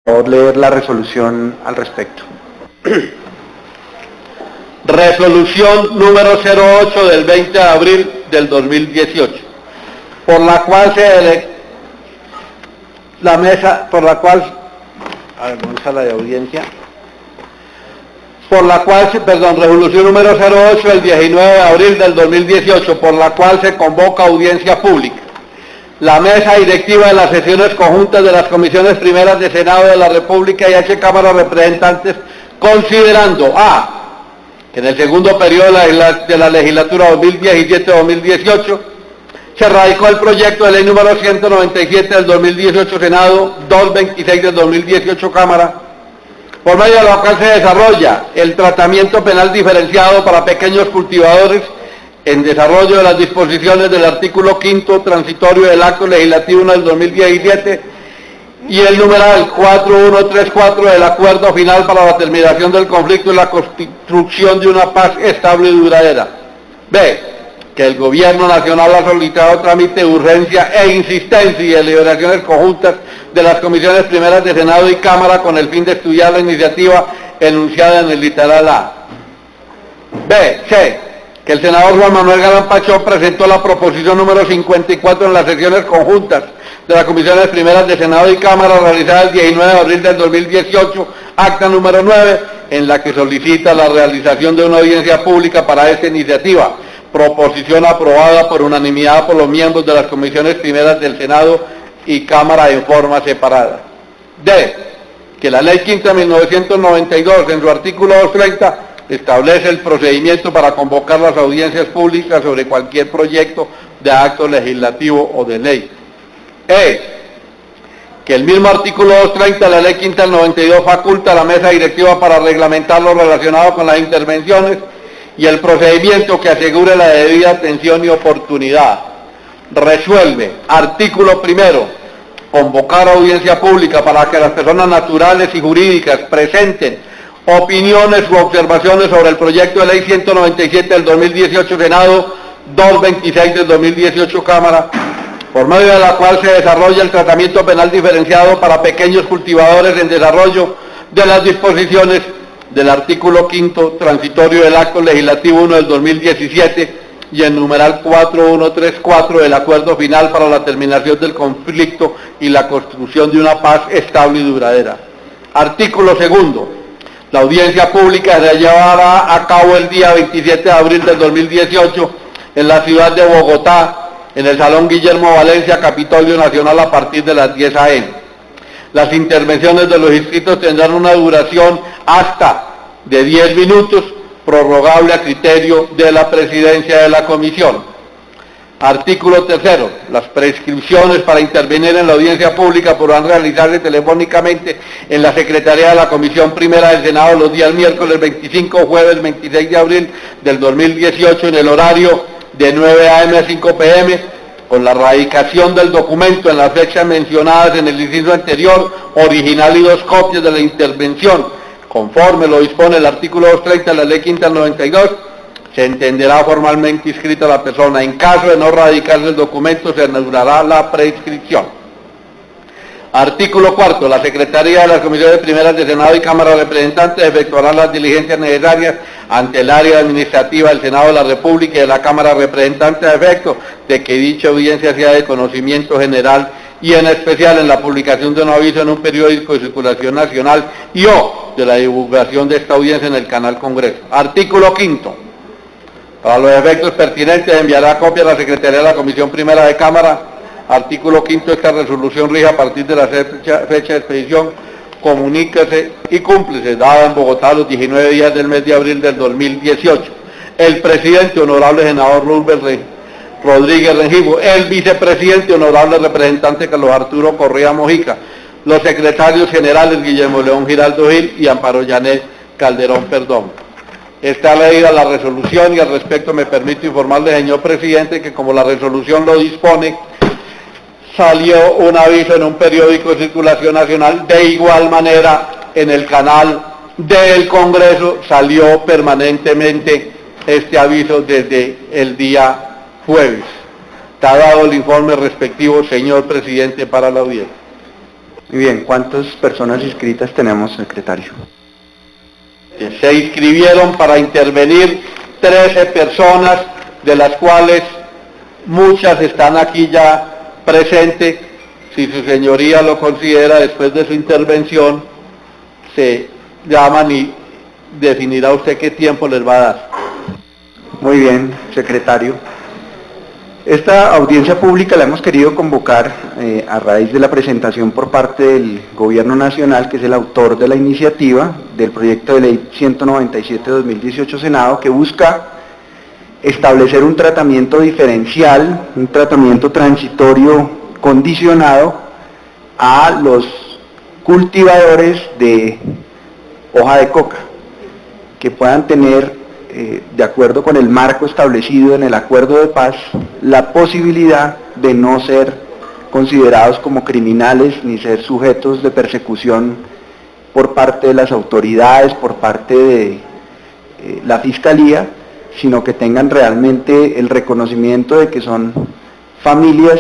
Por leer la resolución al respecto. Resolución número 08 del 20 de abril del 2018, por la cual la mesa, por la cual, vamos a la de audiencia, resolución número 08 del 19 de abril del 2018, por la cual se convoca audiencia pública. La mesa directiva de las sesiones conjuntas de las comisiones primeras de Senado de la República y H Cámara de Representantes, considerando a que en el segundo periodo de la legislatura 2017-2018 se radicó el proyecto de ley número 197 del 2018, Senado 226 del 2018, Cámara, por medio de la cual se desarrolla el tratamiento penal diferenciado para pequeños cultivadores en desarrollo de las disposiciones del artículo 5 transitorio del acto legislativo 1 del 2017 y el numeral 4134 del acuerdo final para la terminación del conflicto y la construcción de una paz estable y duradera. B. Que el Gobierno Nacional ha solicitado trámite de urgencia e insistencia y deliberaciones conjuntas de las comisiones primeras de Senado y Cámara con el fin de estudiar la iniciativa enunciada en el literal A. B. C. Que el senador Juan Manuel Galán Pachón presentó la proposición número 54 en las sesiones conjuntas de las comisiones primeras de Senado y Cámara realizada el 19 de abril del 2018, acta número 9, en la que solicita la realización de una audiencia pública para esta iniciativa, proposición aprobada por unanimidad por los miembros de las comisiones primeras del Senado y Cámara en forma separada. D. Que la Ley 15 de 1992, en su artículo 230, establece el procedimiento para convocar las audiencias públicas sobre cualquier proyecto de acto legislativo o de ley. Que el mismo artículo 230 de la Ley 15 del 92 faculta a la mesa directiva para reglamentar lo relacionado con las intervenciones y el procedimiento que asegure la debida atención y oportunidad. Resuelve, artículo primero, convocar audiencia pública para que las personas naturales y jurídicas presenten opiniones u observaciones sobre el proyecto de ley 197 del 2018, Senado 226 del 2018, Cámara, por medio de la cual se desarrolla el tratamiento penal diferenciado para pequeños cultivadores en desarrollo de las disposiciones del artículo 5 transitorio del acto legislativo 1 del 2017 y el numeral 4134 del acuerdo final para la terminación del conflicto y la construcción de una paz estable y duradera. Artículo segundo. La audiencia pública se llevará a cabo el día 27 de abril del 2018 en la ciudad de Bogotá, en el Salón Guillermo Valencia, Capitolio Nacional, a partir de las 10 a.m. Las intervenciones de los inscritos tendrán una duración hasta de 10 minutos, prorrogable a criterio de la presidencia de la comisión. Artículo tercero. Las prescripciones para intervenir en la audiencia pública podrán realizarse telefónicamente en la Secretaría de la Comisión Primera del Senado los días miércoles 25, jueves 26 de abril del 2018 en el horario de 9 a.m. a 5 p.m. con la radicación del documento en las fechas mencionadas en el inciso anterior, original y 2 copias de la intervención, conforme lo dispone el artículo 230 de la Ley 15 del 92, se entenderá formalmente inscrita la persona. En caso de no radicarse el documento, se analizará la prescripción. Artículo cuarto. La Secretaría de las Comisiones Primeras de Senado y Cámara de Representantes efectuará las diligencias necesarias ante el área administrativa del Senado de la República y de la Cámara de Representantes a efecto de que dicha audiencia sea de conocimiento general y en especial en la publicación de un aviso en un periódico de circulación nacional y o de la divulgación de esta audiencia en el canal Congreso. Artículo quinto. Para los efectos pertinentes enviará copia a la Secretaría de la Comisión Primera de Cámara. Artículo quinto. Esta resolución rige a partir de la fecha de expedición, comuníquese y cúmplese, dada en Bogotá los 19 días del mes de abril del 2018. El presidente, honorable senador Rubén Rodríguez Rengifo, el vicepresidente, honorable representante Carlos Arturo Correa Mojica, los secretarios generales Guillermo León Giraldo Gil y Amparo Yanet Calderón Perdomo. Está leída la resolución y al respecto me permito informarle, señor presidente, que como la resolución lo dispone, salió un aviso en un periódico de circulación nacional, de igual manera en el canal del Congreso salió permanentemente este aviso desde el día jueves. Está dado el informe respectivo, señor presidente, para la audiencia. Muy bien, ¿cuántas personas inscritas tenemos, secretario? Se inscribieron para intervenir 13 personas, de las cuales muchas están aquí ya presentes. Si su señoría lo considera, después de su intervención, se llaman y definirá usted qué tiempo les va a dar. Muy bien, secretario. Esta audiencia pública la hemos querido convocar a raíz de la presentación por parte del Gobierno Nacional, que es el autor de la iniciativa del proyecto de ley 197/2018 Senado, que busca establecer un tratamiento diferencial, un tratamiento transitorio condicionado a los cultivadores de hoja de coca, que puedan tener, de acuerdo con el marco establecido en el acuerdo de paz, la posibilidad de no ser considerados como criminales ni ser sujetos de persecución por parte de las autoridades, por parte de la Fiscalía, sino que tengan realmente el reconocimiento de que son familias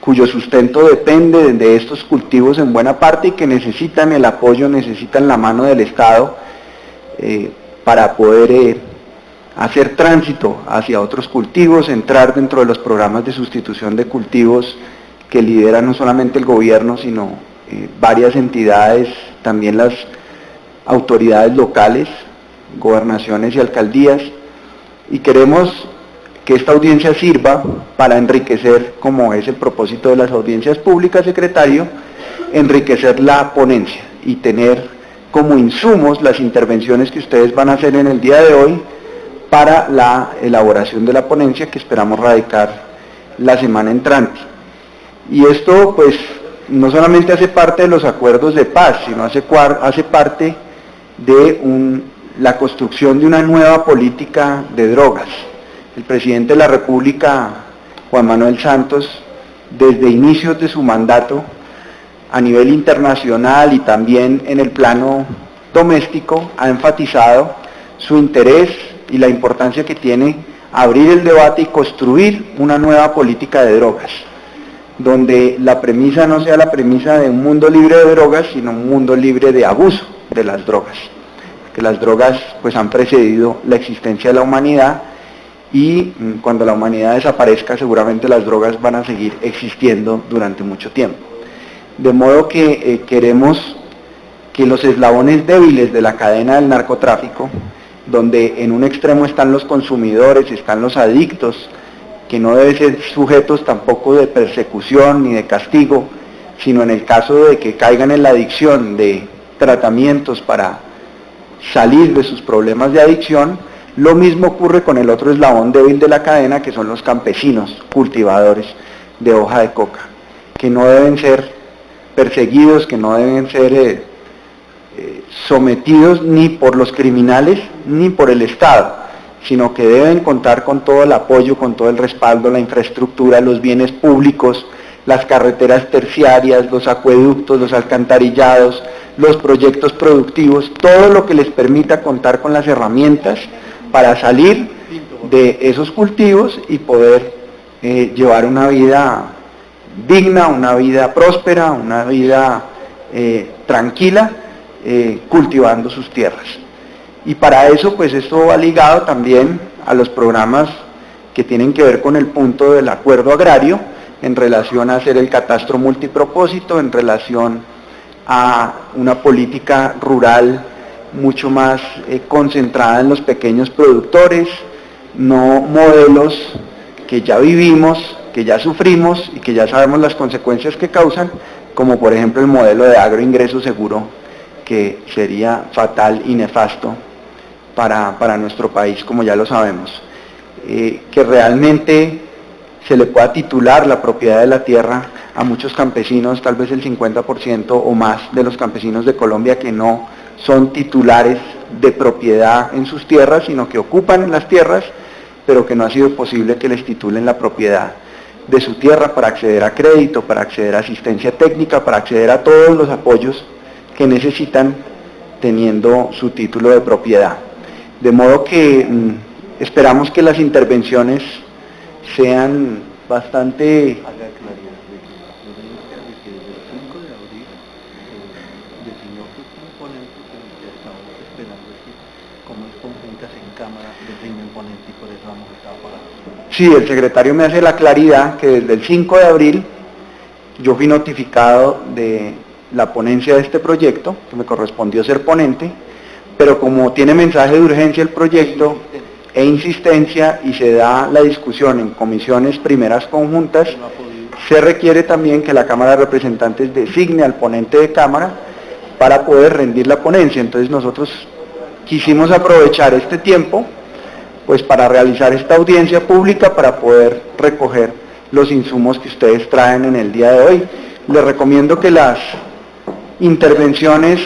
cuyo sustento depende de estos cultivos en buena parte y que necesitan el apoyo, necesitan la mano del Estado para poder hacer tránsito hacia otros cultivos, entrar dentro de los programas de sustitución de cultivos que lidera no solamente el gobierno, sino varias entidades, también las autoridades locales, gobernaciones y alcaldías, y queremos que esta audiencia sirva para enriquecer, como es el propósito de las audiencias públicas, secretario, enriquecer la ponencia y tener como insumos las intervenciones que ustedes van a hacer en el día de hoy para la elaboración de la ponencia que esperamos radicar la semana entrante. Y esto pues no solamente hace parte de los acuerdos de paz, sino hace parte de la construcción de una nueva política de drogas. El presidente de la República, Juan Manuel Santos, desde inicios de su mandato, a nivel internacional y también en el plano doméstico, ha enfatizado su interés y la importancia que tiene abrir el debate y construir una nueva política de drogas, donde la premisa no sea la premisa de un mundo libre de drogas, sino un mundo libre de abuso de las drogas, que las drogas pues han precedido la existencia de la humanidad y cuando la humanidad desaparezca seguramente las drogas van a seguir existiendo durante mucho tiempo. De modo que queremos que los eslabones débiles de la cadena del narcotráfico, donde en un extremo están los consumidores, están los adictos, que no deben ser sujetos tampoco de persecución ni de castigo, sino en el caso de que caigan en la adicción de tratamientos para salir de sus problemas de adicción, lo mismo ocurre con el otro eslabón débil de la cadena, que son los campesinos cultivadores de hoja de coca, que no deben ser perseguidos, que no deben ser sometidos ni por los criminales ni por el Estado, sino que deben contar con todo el apoyo, con todo el respaldo, la infraestructura, los bienes públicos, las carreteras terciarias, los acueductos, los alcantarillados, los proyectos productivos, todo lo que les permita contar con las herramientas para salir de esos cultivos y poder llevar una vida digna, una vida próspera, una vida tranquila, cultivando sus tierras. Y para eso, pues esto va ligado también a los programas que tienen que ver con el punto del acuerdo agrario, en relación a hacer el catastro multipropósito, en relación a una política rural mucho más concentrada en los pequeños productores, no modelos que ya vivimos, que ya sufrimos y que ya sabemos las consecuencias que causan, como por ejemplo el modelo de agroingreso seguro, que sería fatal y nefasto para nuestro país, como ya lo sabemos. Que realmente se le pueda titular la propiedad de la tierra a muchos campesinos, tal vez el 50% o más de los campesinos de Colombia que no son titulares de propiedad en sus tierras, sino que ocupan las tierras, pero que no ha sido posible que les titulen la propiedad de su tierra para acceder a crédito, para acceder a asistencia técnica, para acceder a todos los apoyos que necesitan teniendo su título de propiedad. De modo que esperamos que las intervenciones sean bastante definió que como ponente, pero ya estamos esperando decir cómo es conjuntas en Cámara definen ponente y por eso vamos a estar parados. Sí, el secretario me hace la claridad que desde el 5 de abril yo fui notificado de la ponencia de este proyecto, que me correspondió ser ponente, pero como tiene mensaje de urgencia el proyecto e insistencia y se da la discusión en comisiones primeras conjuntas, se requiere también que la Cámara de Representantes designe al ponente de Cámara para poder rendir la ponencia. Entonces nosotros quisimos aprovechar este tiempo pues para realizar esta audiencia pública para poder recoger los insumos que ustedes traen en el día de hoy. Les recomiendo que las intervenciones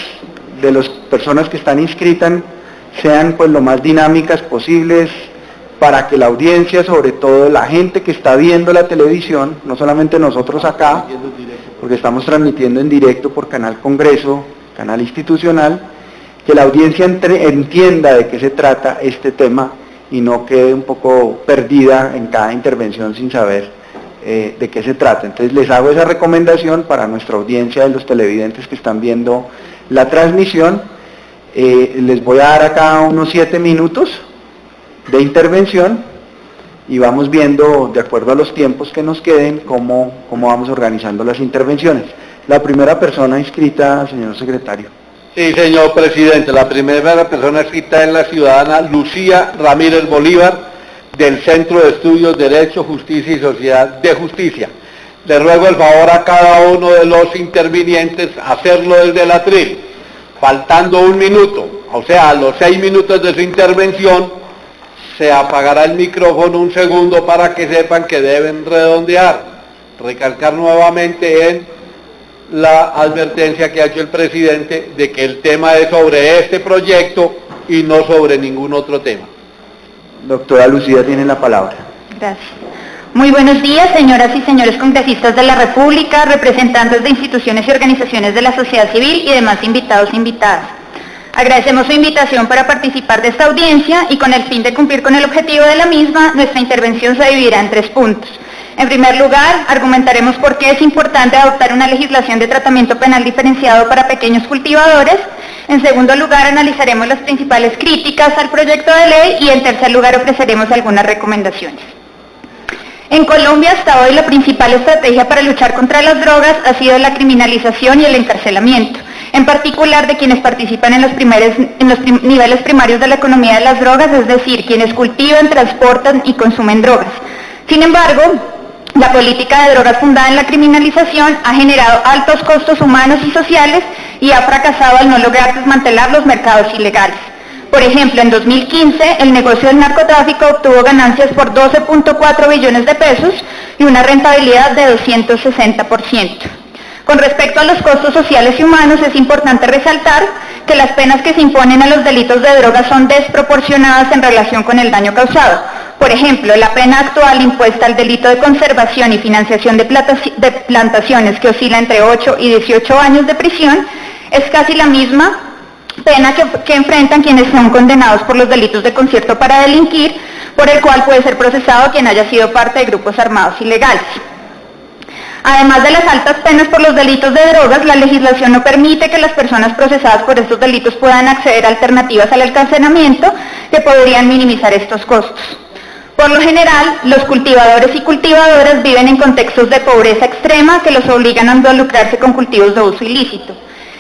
de las personas que están inscritas sean pues lo más dinámicas posibles para que la audiencia, sobre todo la gente que está viendo la televisión, no solamente nosotros acá, porque estamos transmitiendo en directo por Canal Congreso, canal institucional, que la audiencia entienda de qué se trata este tema y no quede un poco perdida en cada intervención sin saber de qué se trata. Entonces les hago esa recomendación para nuestra audiencia de los televidentes que están viendo la transmisión. Les voy a dar acá unos 7 minutos de intervención y vamos viendo, de acuerdo a los tiempos que nos queden, cómo vamos organizando las intervenciones. La primera persona inscrita, señor secretario. Sí, señor presidente. La primera persona inscrita es la ciudadana Lucía Ramírez Bolívar, del Centro de Estudios Derecho, Justicia y Sociedad de Justicia. Le ruego el favor a cada uno de los intervinientes hacerlo desde el atril, faltando 1 minuto, o sea, a los 6 minutos de su intervención, se apagará el micrófono 1 segundo para que sepan que deben redondear. Recalcar nuevamente en la advertencia que ha hecho el presidente de que el tema es sobre este proyecto y no sobre ningún otro tema. Doctora Lucía, tiene la palabra. Gracias. Muy buenos días, señoras y señores congresistas de la República, representantes de instituciones y organizaciones de la sociedad civil y demás invitados e invitadas. Agradecemos su invitación para participar de esta audiencia y con el fin de cumplir con el objetivo de la misma, nuestra intervención se dividirá en 3 puntos. En primer lugar, argumentaremos por qué es importante adoptar una legislación de tratamiento penal diferenciado para pequeños cultivadores. En segundo lugar, analizaremos las principales críticas al proyecto de ley y en tercer lugar ofreceremos algunas recomendaciones. En Colombia hasta hoy la principal estrategia para luchar contra las drogas ha sido la criminalización y el encarcelamiento, en particular de quienes participan en los niveles primarios de la economía de las drogas, es decir, quienes cultivan, transportan y consumen drogas. Sin embargo, la política de drogas fundada en la criminalización ha generado altos costos humanos y sociales y ha fracasado al no lograr desmantelar los mercados ilegales. Por ejemplo, en 2015, el negocio del narcotráfico obtuvo ganancias por 12.4 billones de pesos y una rentabilidad de 260%. Con respecto a los costos sociales y humanos, es importante resaltar que las penas que se imponen a los delitos de drogas son desproporcionadas en relación con el daño causado. Por ejemplo, la pena actual impuesta al delito de conservación y financiación de plantaciones, que oscila entre 8 y 18 años de prisión, es casi la misma pena que enfrentan quienes son condenados por los delitos de concierto para delinquir, por el cual puede ser procesado quien haya sido parte de grupos armados ilegales. Además de las altas penas por los delitos de drogas, la legislación no permite que las personas procesadas por estos delitos puedan acceder a alternativas al encarcelamiento que podrían minimizar estos costos. Por lo general, los cultivadores y cultivadoras viven en contextos de pobreza extrema que los obligan a involucrarse con cultivos de uso ilícito.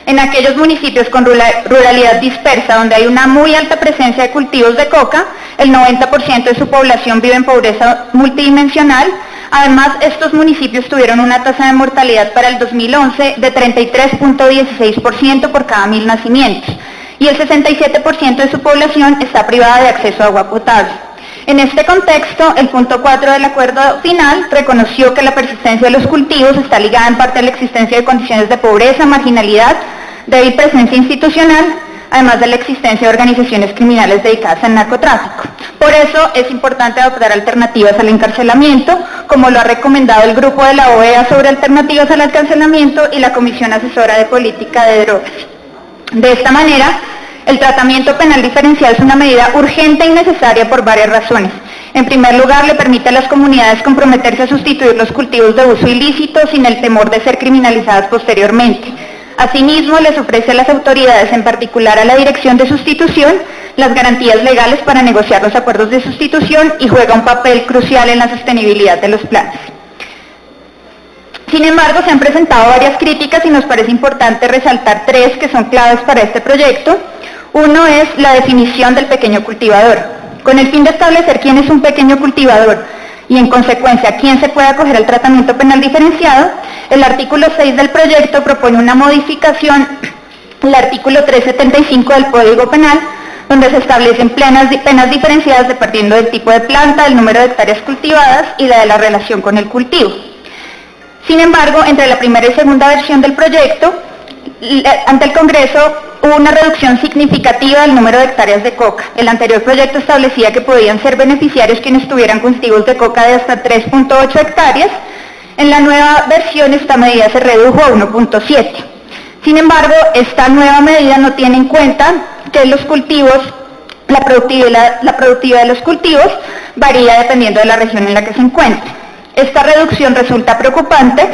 En aquellos municipios con ruralidad dispersa, donde hay una muy alta presencia de cultivos de coca, el 90% de su población vive en pobreza multidimensional. Además, estos municipios tuvieron una tasa de mortalidad para el 2011 de 33.16% por cada 1000 nacimientos, y el 67% de su población está privada de acceso a agua potable. En este contexto, el punto 4 del acuerdo final reconoció que la persistencia de los cultivos está ligada en parte a la existencia de condiciones de pobreza, marginalidad, débil presencia institucional, además de la existencia de organizaciones criminales dedicadas al narcotráfico. Por eso es importante adoptar alternativas al encarcelamiento, como lo ha recomendado el Grupo de la OEA sobre alternativas al encarcelamiento y la Comisión Asesora de Política de Drogas. De esta manera, el tratamiento penal diferencial es una medida urgente y necesaria por varias razones. En primer lugar, le permite a las comunidades comprometerse a sustituir los cultivos de uso ilícito sin el temor de ser criminalizadas posteriormente. Asimismo, les ofrece a las autoridades, en particular a la Dirección de Sustitución, las garantías legales para negociar los acuerdos de sustitución y juega un papel crucial en la sostenibilidad de los planes. Sin embargo, se han presentado varias críticas y nos parece importante resaltar tres que son claves para este proyecto. Uno es la definición del pequeño cultivador. Con el fin de establecer quién es un pequeño cultivador y en consecuencia quién se puede acoger al tratamiento penal diferenciado, el artículo 6 del proyecto propone una modificación al artículo 375 del Código Penal, donde se establecen penas diferenciadas dependiendo del tipo de planta, el número de hectáreas cultivadas y la de la relación con el cultivo. Sin embargo, entre la primera y segunda versión del proyecto, ante el Congreso hubo una reducción significativa del número de hectáreas de coca. El anterior proyecto establecía que podían ser beneficiarios quienes tuvieran cultivos de coca de hasta 3.8 hectáreas. En la nueva versión esta medida se redujo a 1.7. Sin embargo, esta nueva medida no tiene en cuenta que los cultivos, la productividad de los cultivos varía dependiendo de la región en la que se encuentre. Esta reducción resulta preocupante,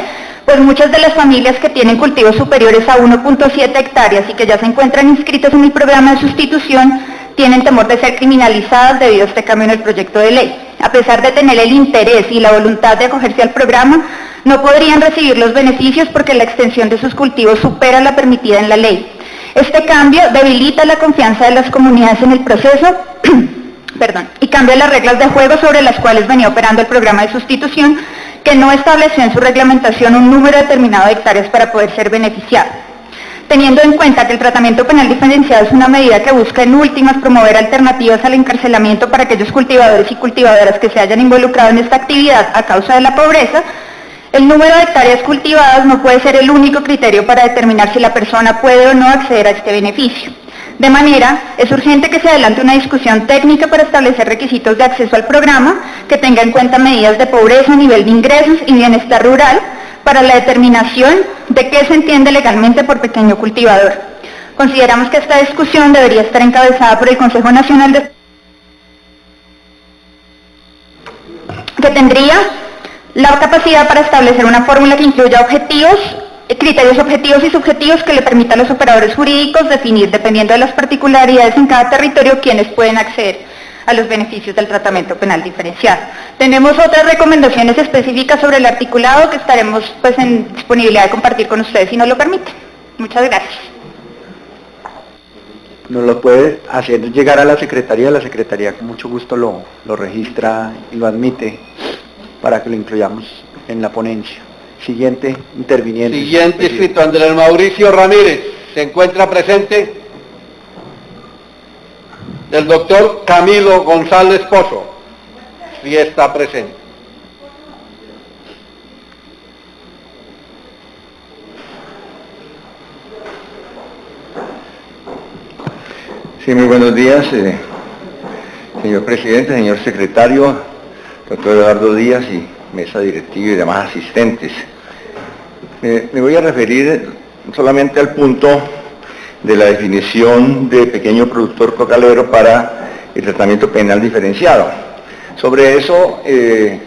pues muchas de las familias que tienen cultivos superiores a 1.7 hectáreas y que ya se encuentran inscritos en el programa de sustitución, tienen temor de ser criminalizadas debido a este cambio en el proyecto de ley. A pesar de tener el interés y la voluntad de acogerse al programa, no podrían recibir los beneficios porque la extensión de sus cultivos supera la permitida en la ley. Este cambio debilita la confianza de las comunidades en el proceso y cambia las reglas de juego sobre las cuales venía operando el programa de sustitución, que no estableció en su reglamentación un número determinado de hectáreas para poder ser beneficiado. Teniendo en cuenta que el tratamiento penal diferenciado es una medida que busca en últimas promover alternativas al encarcelamiento para aquellos cultivadores y cultivadoras que se hayan involucrado en esta actividad a causa de la pobreza, el número de hectáreas cultivadas no puede ser el único criterio para determinar si la persona puede o no acceder a este beneficio. De manera, es urgente que se adelante una discusión técnica para establecer requisitos de acceso al programa que tenga en cuenta medidas de pobreza, nivel de ingresos y bienestar rural para la determinación de qué se entiende legalmente por pequeño cultivador. Consideramos que esta discusión debería estar encabezada por el Consejo Nacional que tendría la capacidad para establecer una fórmula que incluya criterios objetivos y subjetivos que le permita a los operadores jurídicos definir, dependiendo de las particularidades en cada territorio, quiénes pueden acceder a los beneficios del tratamiento penal diferenciado. Tenemos otras recomendaciones específicas sobre el articulado que estaremos en disponibilidad de compartir con ustedes si nos lo permiten. Muchas gracias. Nos lo puede hacer llegar a la Secretaría con mucho gusto lo registra y lo admite para que lo incluyamos en la ponencia. Siguiente interviniente. Siguiente inscrito, Andrés Mauricio Ramírez. ¿Se encuentra presente? El doctor Camilo González Pozo. Sí está presente. Sí, muy buenos días, señor presidente, señor secretario, doctor Eduardo Díaz y mesa directiva y demás asistentes. Me voy a referir solamente al punto de la definición de pequeño productor cocalero para el tratamiento penal diferenciado. Sobre eso, el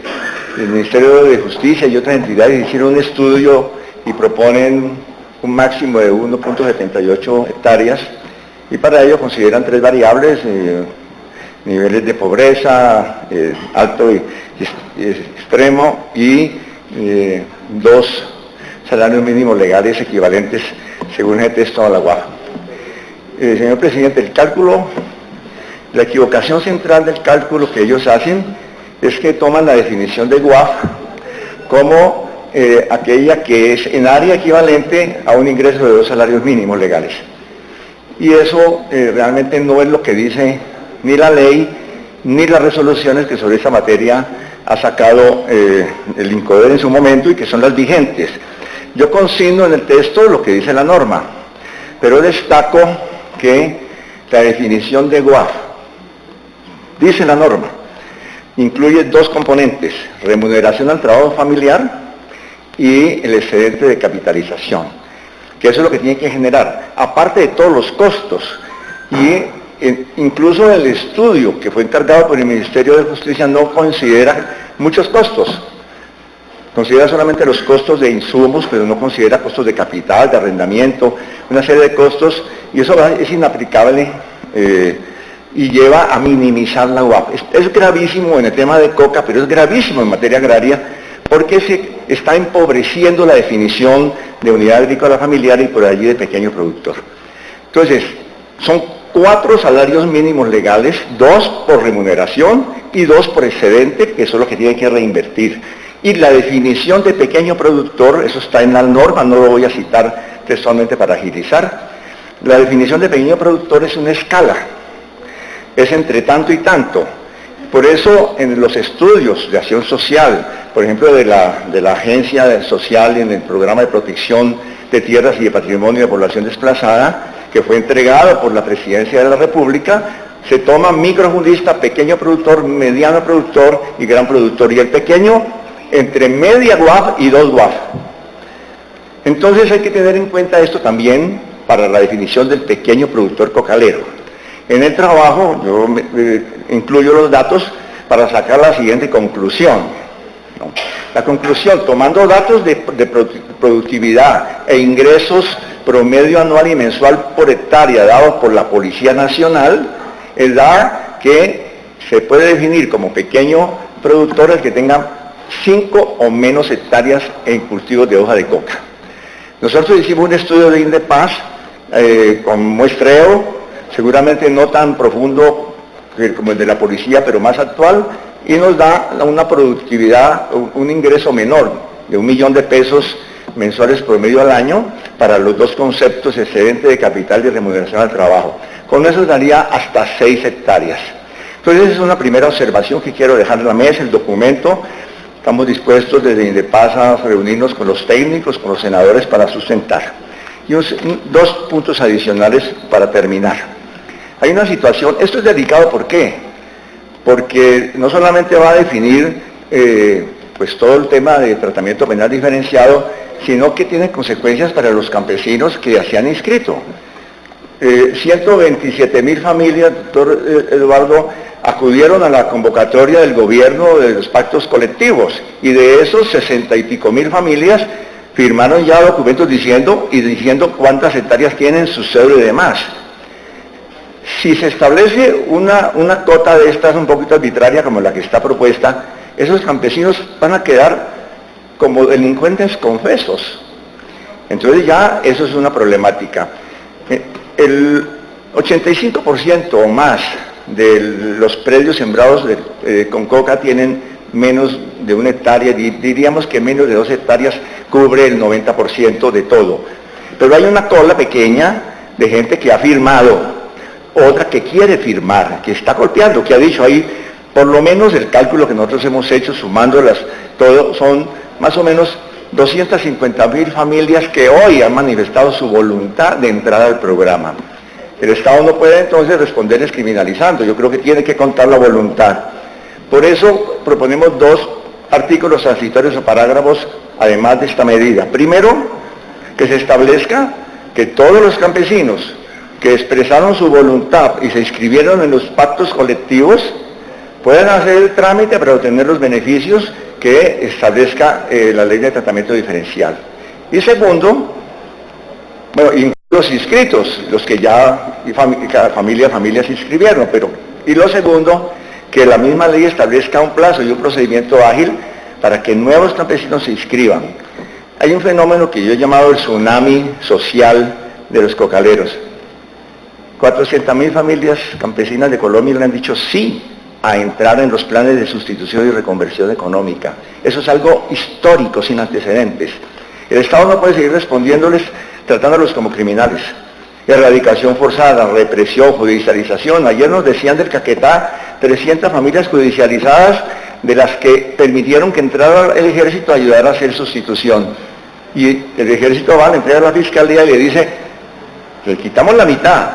Ministerio de Justicia y otras entidades hicieron un estudio y proponen un máximo de 1.78 hectáreas y para ello consideran tres variables: niveles de pobreza, alto y extremo, y 2 salarios mínimos legales equivalentes según el texto de la UAF. Señor presidente, la equivocación central del cálculo que ellos hacen es que toman la definición de UAF como aquella que es en área equivalente a un ingreso de 2 salarios mínimos legales. Y eso realmente no es lo que dice ni la ley ni las resoluciones que sobre esa materia ha sacado el INCODER en su momento y que son las vigentes. Yo consigno en el texto lo que dice la norma, pero destaco que la definición de UAF, dice la norma, incluye 2 componentes: remuneración al trabajo familiar y el excedente de capitalización, que eso es lo que tiene que generar, aparte de todos los costos. Y incluso el estudio que fue encargado por el Ministerio de Justicia no considera muchos costos. Considera solamente los costos de insumos, pero no considera costos de capital, de arrendamiento, una serie de costos, y eso es inaplicable y lleva a minimizar la UAP. Es gravísimo en el tema de coca, pero es gravísimo en materia agraria, porque se está empobreciendo la definición de unidad agrícola familiar y por allí de pequeño productor. Entonces, son 4 salarios mínimos legales, 2 por remuneración y 2 por excedente, que eso es lo que tiene que reinvertir. Y la definición de pequeño productor, eso está en la norma, no lo voy a citar textualmente para agilizar. La definición de pequeño productor es una escala, es entre tanto y tanto. Por eso en los estudios de acción social, por ejemplo de la agencia social en el programa de protección de tierras y de patrimonio de población desplazada, que fue entregado por la Presidencia de la República, se toma microfundista, pequeño productor, mediano productor y gran productor, y el pequeño entre media UAF y 2 UAF. Entonces hay que tener en cuenta esto también para la definición del pequeño productor cocalero. En el trabajo yo incluyo los datos para sacar la siguiente conclusión, ¿no? La conclusión, tomando datos de productividad e ingresos promedio anual y mensual por hectárea dados por la Policía Nacional, da que se puede definir como pequeño productor el que tenga 5 o menos hectáreas en cultivos de hoja de coca. Nosotros hicimos un estudio de INDEPAS con muestreo, seguramente no tan profundo como el de la policía, pero más actual, y nos da una productividad, un ingreso menor de 1 millón de pesos mensuales promedio al año para los 2 conceptos, excedente de capital y remuneración al trabajo. Con eso daría hasta 6 hectáreas. Entonces esa es una primera observación que quiero dejar en la mesa, el documento. Estamos dispuestos desde INDEPAS a reunirnos con los técnicos, con los senadores para sustentar. Y 2 puntos adicionales para terminar. Hay una situación, esto es delicado, ¿por qué? Porque no solamente va a definir pues todo el tema de tratamiento penal diferenciado, sino que tiene consecuencias para los campesinos que ya se han inscrito. 127.000 familias, doctor Eduardo, acudieron a la convocatoria del gobierno de los pactos colectivos, y de esos 60 y pico mil familias firmaron ya documentos diciendo cuántas hectáreas tienen, su cédula y demás. Si se establece una cota de estas un poquito arbitraria como la que está propuesta, esos campesinos van a quedar como delincuentes confesos. Entonces ya eso es una problemática. El 85% o más de los predios sembrados con coca tienen menos de 1 hectárea, diríamos que menos de 2 hectáreas cubre el 90% de todo. Pero hay una cola pequeña de gente que ha firmado, otra que quiere firmar, que está golpeando, que ha dicho ahí, por lo menos el cálculo que nosotros hemos hecho, sumándolas todo, son más o menos 250.000 familias que hoy han manifestado su voluntad de entrar al programa. El Estado no puede entonces responderles criminalizando, yo creo que tiene que contar la voluntad. Por eso proponemos 2 artículos transitorios o parágrafos además de esta medida. Primero, que se establezca que todos los campesinos que expresaron su voluntad y se inscribieron en los pactos colectivos puedan hacer el trámite para obtener los beneficios que establezca la ley de tratamiento diferencial. Y segundo, bueno, los inscritos, los que ya cada familia se inscribieron, y lo segundo, que la misma ley establezca un plazo y un procedimiento ágil para que nuevos campesinos se inscriban. Hay un fenómeno que yo he llamado el tsunami social de los cocaleros. 400.000 familias campesinas de Colombia le han dicho sí a entrar en los planes de sustitución y reconversión económica. Eso es algo histórico, sin antecedentes. El Estado no puede seguir respondiéndoles, tratándolos como criminales. Erradicación forzada, represión, judicialización. Ayer nos decían del Caquetá 300 familias judicializadas, de las que permitieron que entrara el ejército a ayudar a hacer sustitución. Y el ejército va, le entrega a la fiscalía y le dice, le quitamos la mitad,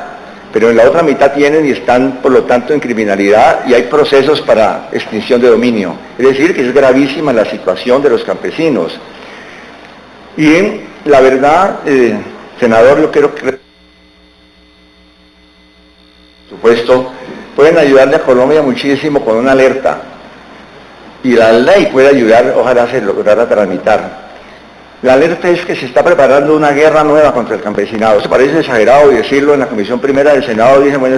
pero en la otra mitad tienen y están, por lo tanto, en criminalidad, y hay procesos para extinción de dominio. Es decir, que es gravísima la situación de los campesinos. Y la verdad, senador, yo creo que, por supuesto, pueden ayudarle a Colombia muchísimo con una alerta. y la ley puede ayudar, ojalá se lograra tramitar. La alerta es que se está preparando una guerra nueva contra el campesinado. Se parece exagerado decirlo, en la Comisión Primera del Senado dicen, bueno,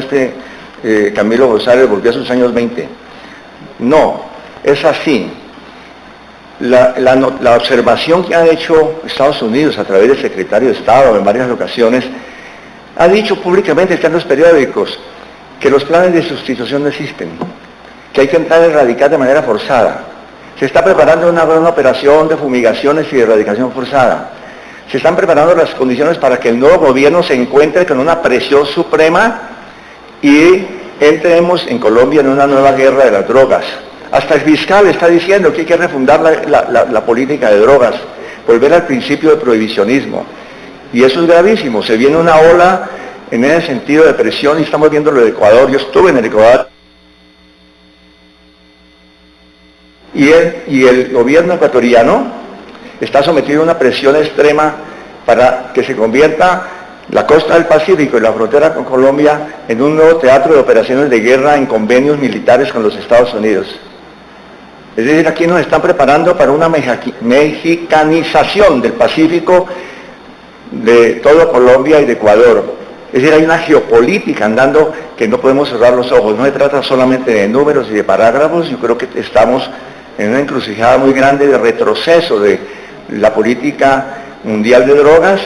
Camilo González volvió a sus años 20. No, es así. La observación que ha hecho Estados Unidos a través del secretario de Estado en varias ocasiones, ha dicho públicamente, está en los periódicos, que los planes de sustitución no existen, que hay que entrar a erradicar de manera forzada. Se está preparando una gran operación de fumigaciones y de erradicación forzada. Se están preparando las condiciones para que el nuevo gobierno se encuentre con una presión suprema y entremos en Colombia en una nueva guerra de las drogas. Hasta el fiscal está diciendo que hay que refundar la política de drogas, volver al principio de prohibicionismo. Y eso es gravísimo. Se viene una ola en ese sentido de presión y estamos viendo lo de Ecuador. Yo estuve en el Ecuador. Y el gobierno ecuatoriano está sometido a una presión extrema para que se convierta la costa del Pacífico y la frontera con Colombia en un nuevo teatro de operaciones de guerra en convenios militares con los Estados Unidos. Es decir, aquí nos están preparando para una mexicanización del Pacífico, de todo Colombia y de Ecuador. Es decir, hay una geopolítica andando que no podemos cerrar los ojos. No se trata solamente de números y de parágrafos. Yo creo que estamos en una encrucijada muy grande de retroceso de la política mundial de drogas,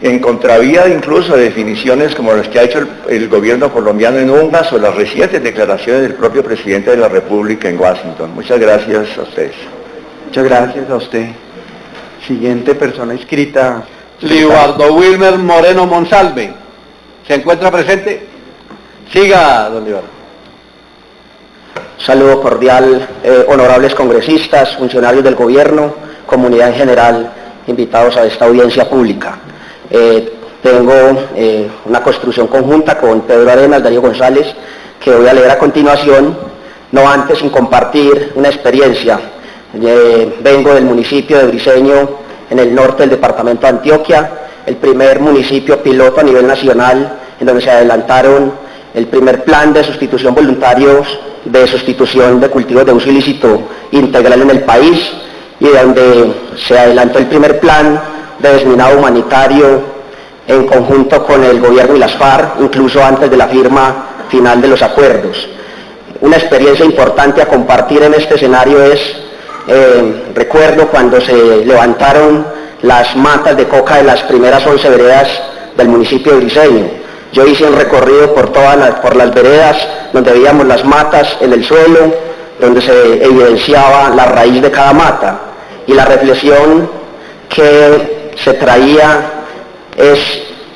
en contravía incluso de definiciones como las que ha hecho el gobierno colombiano en UNGAS o las recientes declaraciones del propio presidente de la República en Washington. Muchas gracias a ustedes. Muchas gracias a usted. Siguiente persona inscrita. Libardo Wilmer Moreno Monsalve. ¿Se encuentra presente? Siga, don Libardo. Saludo cordial, honorables congresistas, funcionarios del gobierno, comunidad en general, invitados a esta audiencia pública. Tengo una construcción conjunta con Pedro Arenas, Darío González, que voy a leer a continuación, no antes sin compartir una experiencia. Vengo del municipio de Briceño, en el norte del departamento de Antioquia, el primer municipio piloto a nivel nacional, en donde se adelantaron el primer plan de sustitución voluntarios, de sustitución de cultivos de uso ilícito integral en el país, y donde se adelantó el primer plan de desminado humanitario en conjunto con el gobierno y las FARC, incluso antes de la firma final de los acuerdos. Una experiencia importante a compartir en este escenario es, recuerdo cuando se levantaron las matas de coca de las primeras 11 veredas del municipio de Briceño. Yo hice un recorrido por las veredas donde veíamos las matas en el suelo, donde se evidenciaba la raíz de cada mata, y la reflexión que se traía es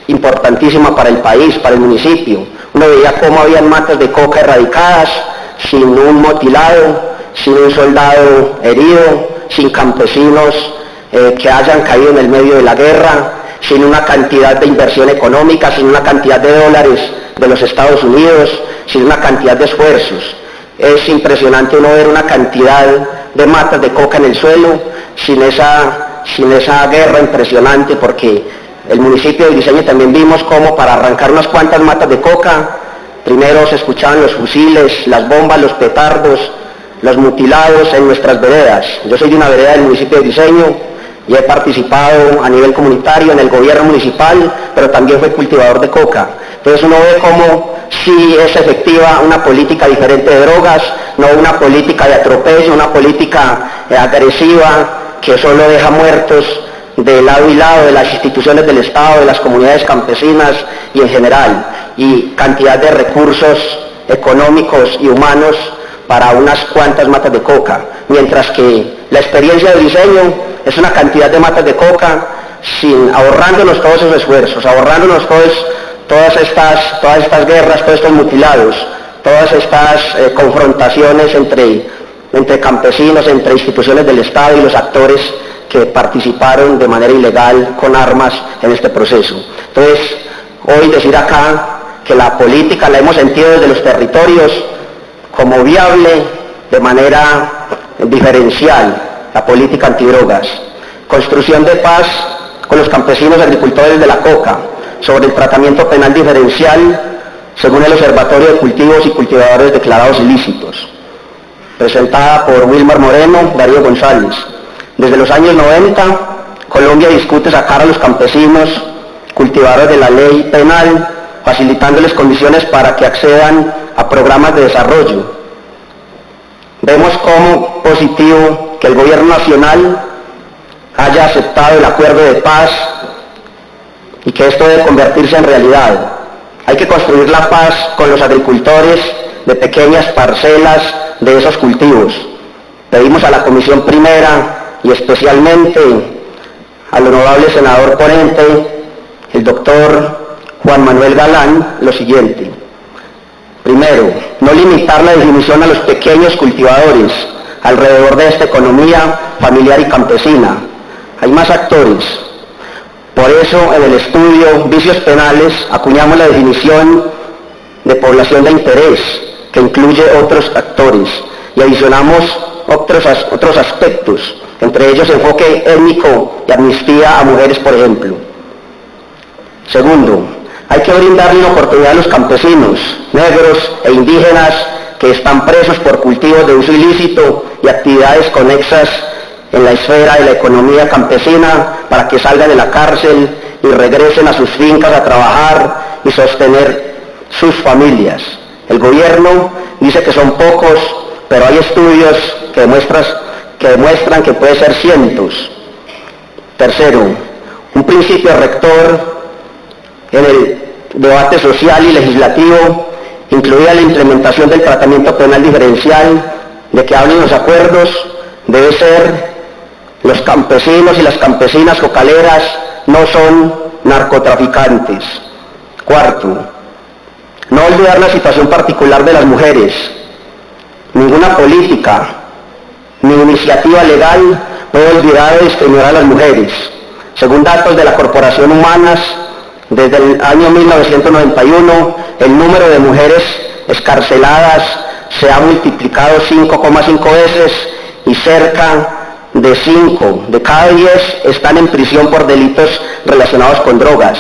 importantísima para el país, para el municipio. Uno veía cómo habían matas de coca erradicadas, sin un mutilado, sin un soldado herido, sin campesinos que hayan caído en el medio de la guerra, sin una cantidad de inversión económica, sin una cantidad de dólares de los Estados Unidos, sin una cantidad de esfuerzos. Es impresionante uno ver una cantidad de matas de coca en el suelo, sin esa guerra impresionante, porque el municipio de Briceño también vimos cómo para arrancar unas cuantas matas de coca, primero se escuchaban los fusiles, las bombas, los petardos, los mutilados en nuestras veredas. Yo soy de una vereda del municipio de Briceño y he participado a nivel comunitario en el gobierno municipal, pero también fui cultivador de coca. Entonces uno ve cómo sí es efectiva una política diferente de drogas, no una política de atropello, una política agresiva que solo deja muertos de lado y lado de las instituciones del Estado, de las comunidades campesinas y en general, y cantidad de recursos económicos y humanos para unas cuantas matas de coca, mientras que la experiencia de Briceño es una cantidad de matas de coca ahorrándonos todos esos esfuerzos, ahorrándonos todas estas guerras, todos estos mutilados, todas estas confrontaciones entre campesinos, entre instituciones del Estado y los actores que participaron de manera ilegal con armas en este proceso. Entonces, hoy decir acá que la política la hemos sentido desde los territorios como viable de manera diferencial, la política antidrogas, construcción de paz con los campesinos agricultores de la coca, sobre el tratamiento penal diferencial según el Observatorio de Cultivos y Cultivadores Declarados Ilícitos. presentada por Wilmar Moreno, Darío González. Desde los años 90, Colombia discute sacar a los campesinos cultivadores de la ley penal, facilitándoles condiciones para que accedan a programas de desarrollo. Vemos como positivo que el gobierno nacional haya aceptado el acuerdo de paz y que esto debe convertirse en realidad. Hay que construir la paz con los agricultores de pequeñas parcelas de esos cultivos. Pedimos a la Comisión Primera y especialmente al honorable senador ponente, el doctor Juan Manuel Galán, lo siguiente. Primero, no limitar la definición a los pequeños cultivadores alrededor de esta economía familiar y campesina. Hay más actores. Por eso, en el estudio Vicios Penales, acuñamos la definición de población de interés, que incluye otros actores, y adicionamos otros aspectos, entre ellos enfoque étnico y amnistía a mujeres, por ejemplo. Segundo, hay que brindarle una oportunidad a los campesinos, negros e indígenas que están presos por cultivos de uso ilícito y actividades conexas en la esfera de la economía campesina para que salgan de la cárcel y regresen a sus fincas a trabajar y sostener sus familias. El gobierno dice que son pocos, pero hay estudios que demuestran que puede ser cientos. Tercero, un principio rector en el debate social y legislativo, incluida la implementación del tratamiento penal diferencial, de que hablen los acuerdos, debe ser los campesinos y las campesinas cocaleras no son narcotraficantes. Cuarto, no olvidar la situación particular de las mujeres. Ninguna política ni iniciativa legal puede olvidar o discriminar a las mujeres. Según datos de la Corporación Humanas, desde el año 1991, el número de mujeres excarceladas se ha multiplicado 5,5 veces y cerca de 5 de cada 10 están en prisión por delitos relacionados con drogas.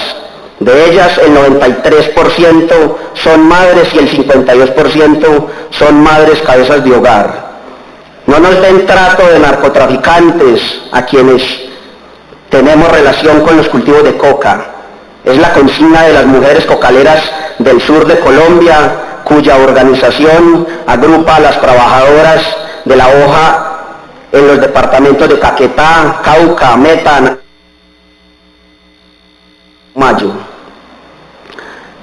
De ellas, el 93% son madres y el 52% son madres cabezas de hogar. No nos den trato de narcotraficantes a quienes tenemos relación con los cultivos de coca. Es la consigna de las mujeres cocaleras del sur de Colombia, cuya organización agrupa a las trabajadoras de la hoja en los departamentos de Caquetá, Cauca, Meta, Mayo.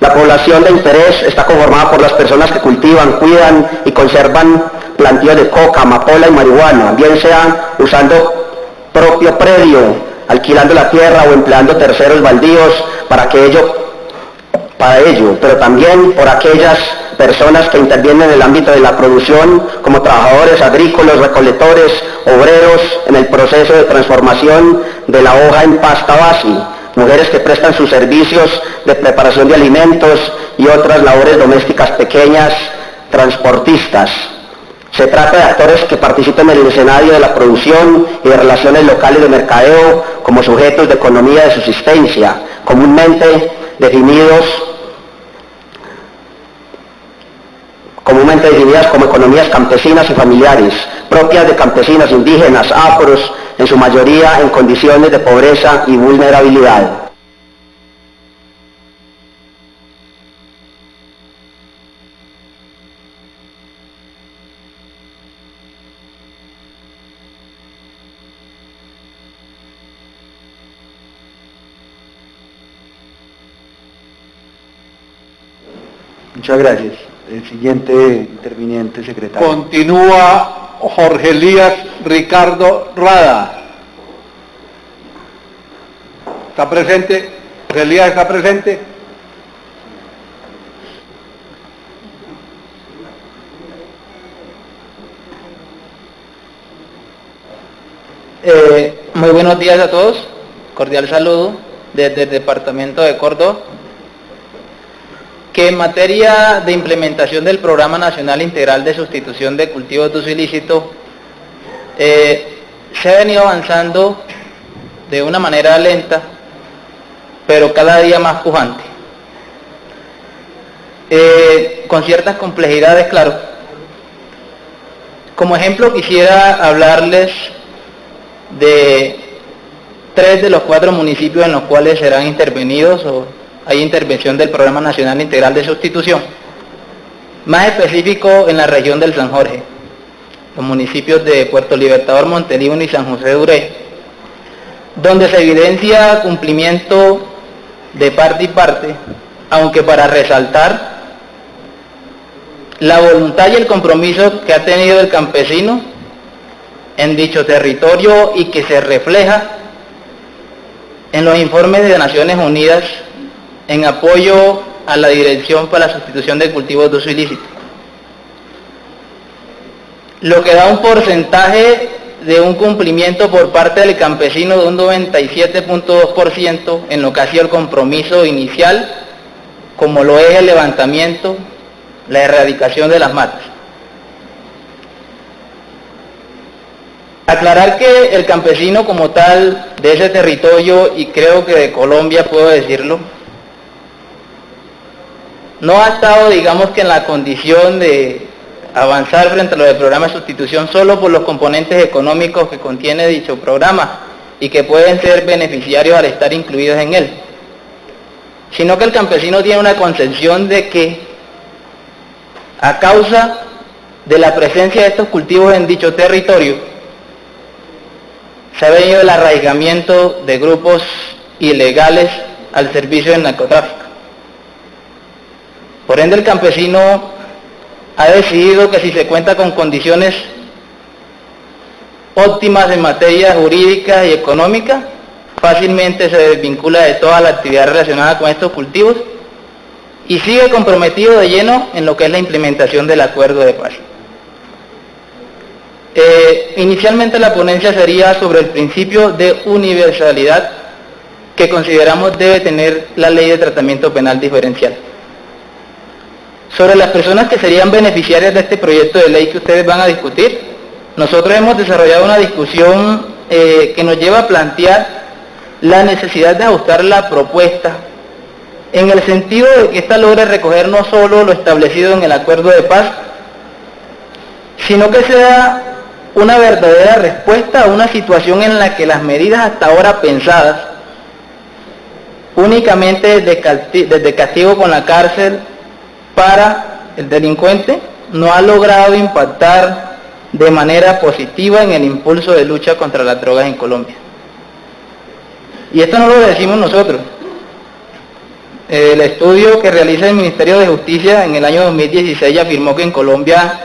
La población de interés está conformada por las personas que cultivan, cuidan y conservan plantíos de coca, amapola y marihuana, bien sea usando propio predio, alquilando la tierra o empleando terceros baldíos para ello, pero también por aquellas personas que intervienen en el ámbito de la producción como trabajadores agrícolas, recolectores, obreros en el proceso de transformación de la hoja en pasta base, mujeres que prestan sus servicios de preparación de alimentos y otras labores domésticas pequeñas, transportistas. Se trata de actores que participan en el escenario de la producción y de relaciones locales de mercadeo como sujetos de economía de subsistencia, comúnmente definidas como economías campesinas y familiares, propias de campesinas, indígenas, afros, en su mayoría en condiciones de pobreza y vulnerabilidad. Muchas gracias. El siguiente interviniente, secretario. Continúa Jorge Elías Ricardo Rada. ¿Está presente? ¿Jorge Elías está presente? Muy buenos días a todos. Cordial saludo desde el departamento de Córdoba. Que en materia de implementación del Programa Nacional Integral de Sustitución de Cultivos de Uso Ilícito se ha venido avanzando de una manera lenta, pero cada día más pujante. Con ciertas complejidades, claro. Como ejemplo quisiera hablarles de 3 de los 4 municipios en los cuales serán intervenidos o hay intervención del Programa Nacional Integral de Sustitución, más específico en la región del San Jorge, los municipios de Puerto Libertador, Montelíbano y San José de Uré, donde se evidencia cumplimiento de parte y parte, aunque para resaltar la voluntad y el compromiso que ha tenido el campesino en dicho territorio y que se refleja en los informes de Naciones Unidas en apoyo a la Dirección para la Sustitución de Cultivos de Uso Ilícito, lo que da un porcentaje de un cumplimiento por parte del campesino de un 97.2% en lo que ha sido el compromiso inicial, como lo es el levantamiento, la erradicación de las matas. Aclarar que el campesino como tal de ese territorio, y creo que de Colombia puedo decirlo, no ha estado, digamos que en la condición de avanzar frente a lo del programa de sustitución solo por los componentes económicos que contiene dicho programa y que pueden ser beneficiarios al estar incluidos en él, sino que el campesino tiene una concepción de que a causa de la presencia de estos cultivos en dicho territorio se ha venido el arraigamiento de grupos ilegales al servicio del narcotráfico. Por ende, el campesino ha decidido que si se cuenta con condiciones óptimas en materia jurídica y económica, fácilmente se desvincula de toda la actividad relacionada con estos cultivos y sigue comprometido de lleno en lo que es la implementación del acuerdo de paz. Inicialmente la ponencia sería sobre el principio de universalidad que consideramos debe tener la ley de tratamiento penal diferencial. Sobre las personas que serían beneficiarias de este proyecto de ley que ustedes van a discutir, nosotros hemos desarrollado una discusión que nos lleva a plantear la necesidad de ajustar la propuesta en el sentido de que ésta logre recoger no solo lo establecido en el acuerdo de paz, sino que sea una verdadera respuesta a una situación en la que las medidas hasta ahora pensadas únicamente desde castigo con la cárcel para el delincuente no ha logrado impactar de manera positiva en el impulso de lucha contra las drogas en Colombia. Y esto no lo decimos nosotros. El estudio que realiza el Ministerio de Justicia en el año 2016 afirmó que en Colombia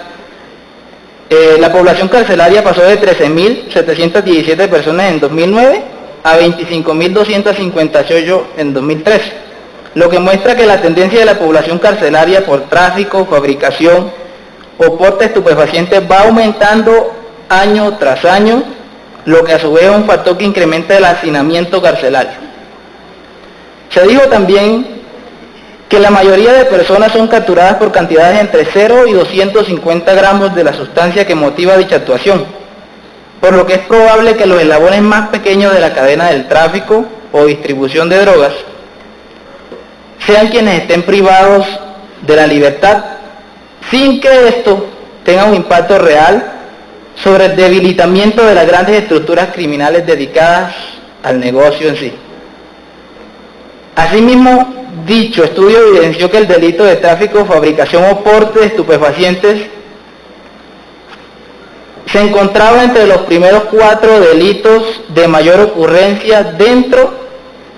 la población carcelaria pasó de 13.717 personas en 2009 a 25.258 en 2013. Lo que muestra que la tendencia de la población carcelaria por tráfico, fabricación o porte de estupefacientes va aumentando año tras año, lo que a su vez es un factor que incrementa el hacinamiento carcelario. Se dijo también que la mayoría de personas son capturadas por cantidades entre 0 y 250 gramos de la sustancia que motiva dicha actuación, por lo que es probable que los eslabones más pequeños de la cadena del tráfico o distribución de drogas sean quienes estén privados de la libertad, sin que esto tenga un impacto real sobre el debilitamiento de las grandes estructuras criminales dedicadas al negocio en sí. Asimismo, dicho estudio evidenció que el delito de tráfico, fabricación o porte de estupefacientes se encontraba entre los primeros 4 delitos de mayor ocurrencia dentro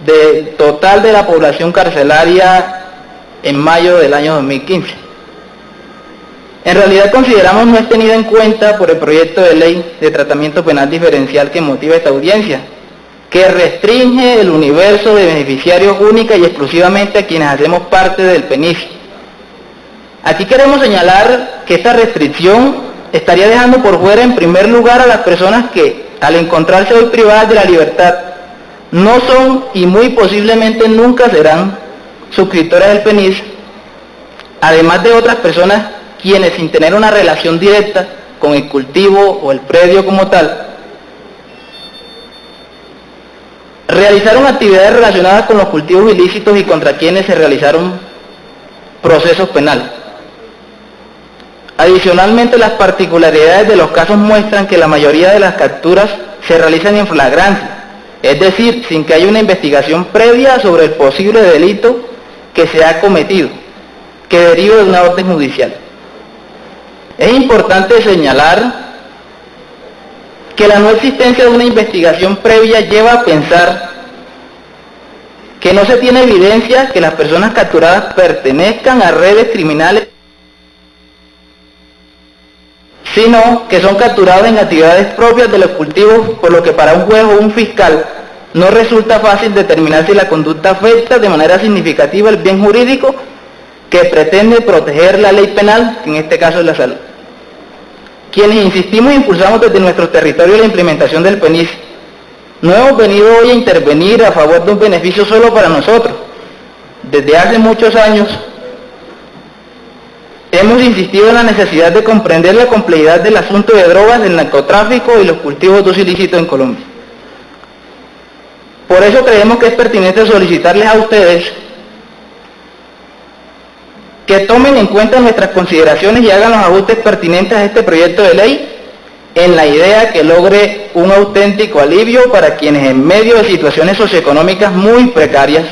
del total de la población carcelaria en mayo del año 2015. En realidad consideramos no es tenido en cuenta por el proyecto de ley de tratamiento penal diferencial que motiva esta audiencia, que restringe el universo de beneficiarios única y exclusivamente a quienes hacemos parte del PENIS. Aquí queremos señalar que esta restricción estaría dejando por fuera en primer lugar a las personas que, al encontrarse hoy privadas de la libertad, no son y muy posiblemente nunca serán suscriptoras del PENIS, además de otras personas quienes sin tener una relación directa con el cultivo o el predio como tal, realizaron actividades relacionadas con los cultivos ilícitos y contra quienes se realizaron procesos penales. Adicionalmente, las particularidades de los casos muestran que la mayoría de las capturas se realizan en flagrancia, es decir, sin que haya una investigación previa sobre el posible delito que se ha cometido, que deriva de una orden judicial. Es importante señalar que la no existencia de una investigación previa lleva a pensar que no se tiene evidencia que las personas capturadas pertenezcan a redes criminales, sino que son capturados en actividades propias de los cultivos, por lo que para un juez o un fiscal no resulta fácil determinar si la conducta afecta de manera significativa el bien jurídico que pretende proteger la ley penal, que en este caso es la salud. Quienes insistimos e impulsamos desde nuestro territorio la implementación del PENIS, no hemos venido hoy a intervenir a favor de un beneficio solo para nosotros. Desde hace muchos años hemos insistido en la necesidad de comprender la complejidad del asunto de drogas, del narcotráfico y los cultivos de uso ilícito en Colombia. Por eso creemos que es pertinente solicitarles a ustedes que tomen en cuenta nuestras consideraciones y hagan los ajustes pertinentes a este proyecto de ley en la idea que logre un auténtico alivio para quienes en medio de situaciones socioeconómicas muy precarias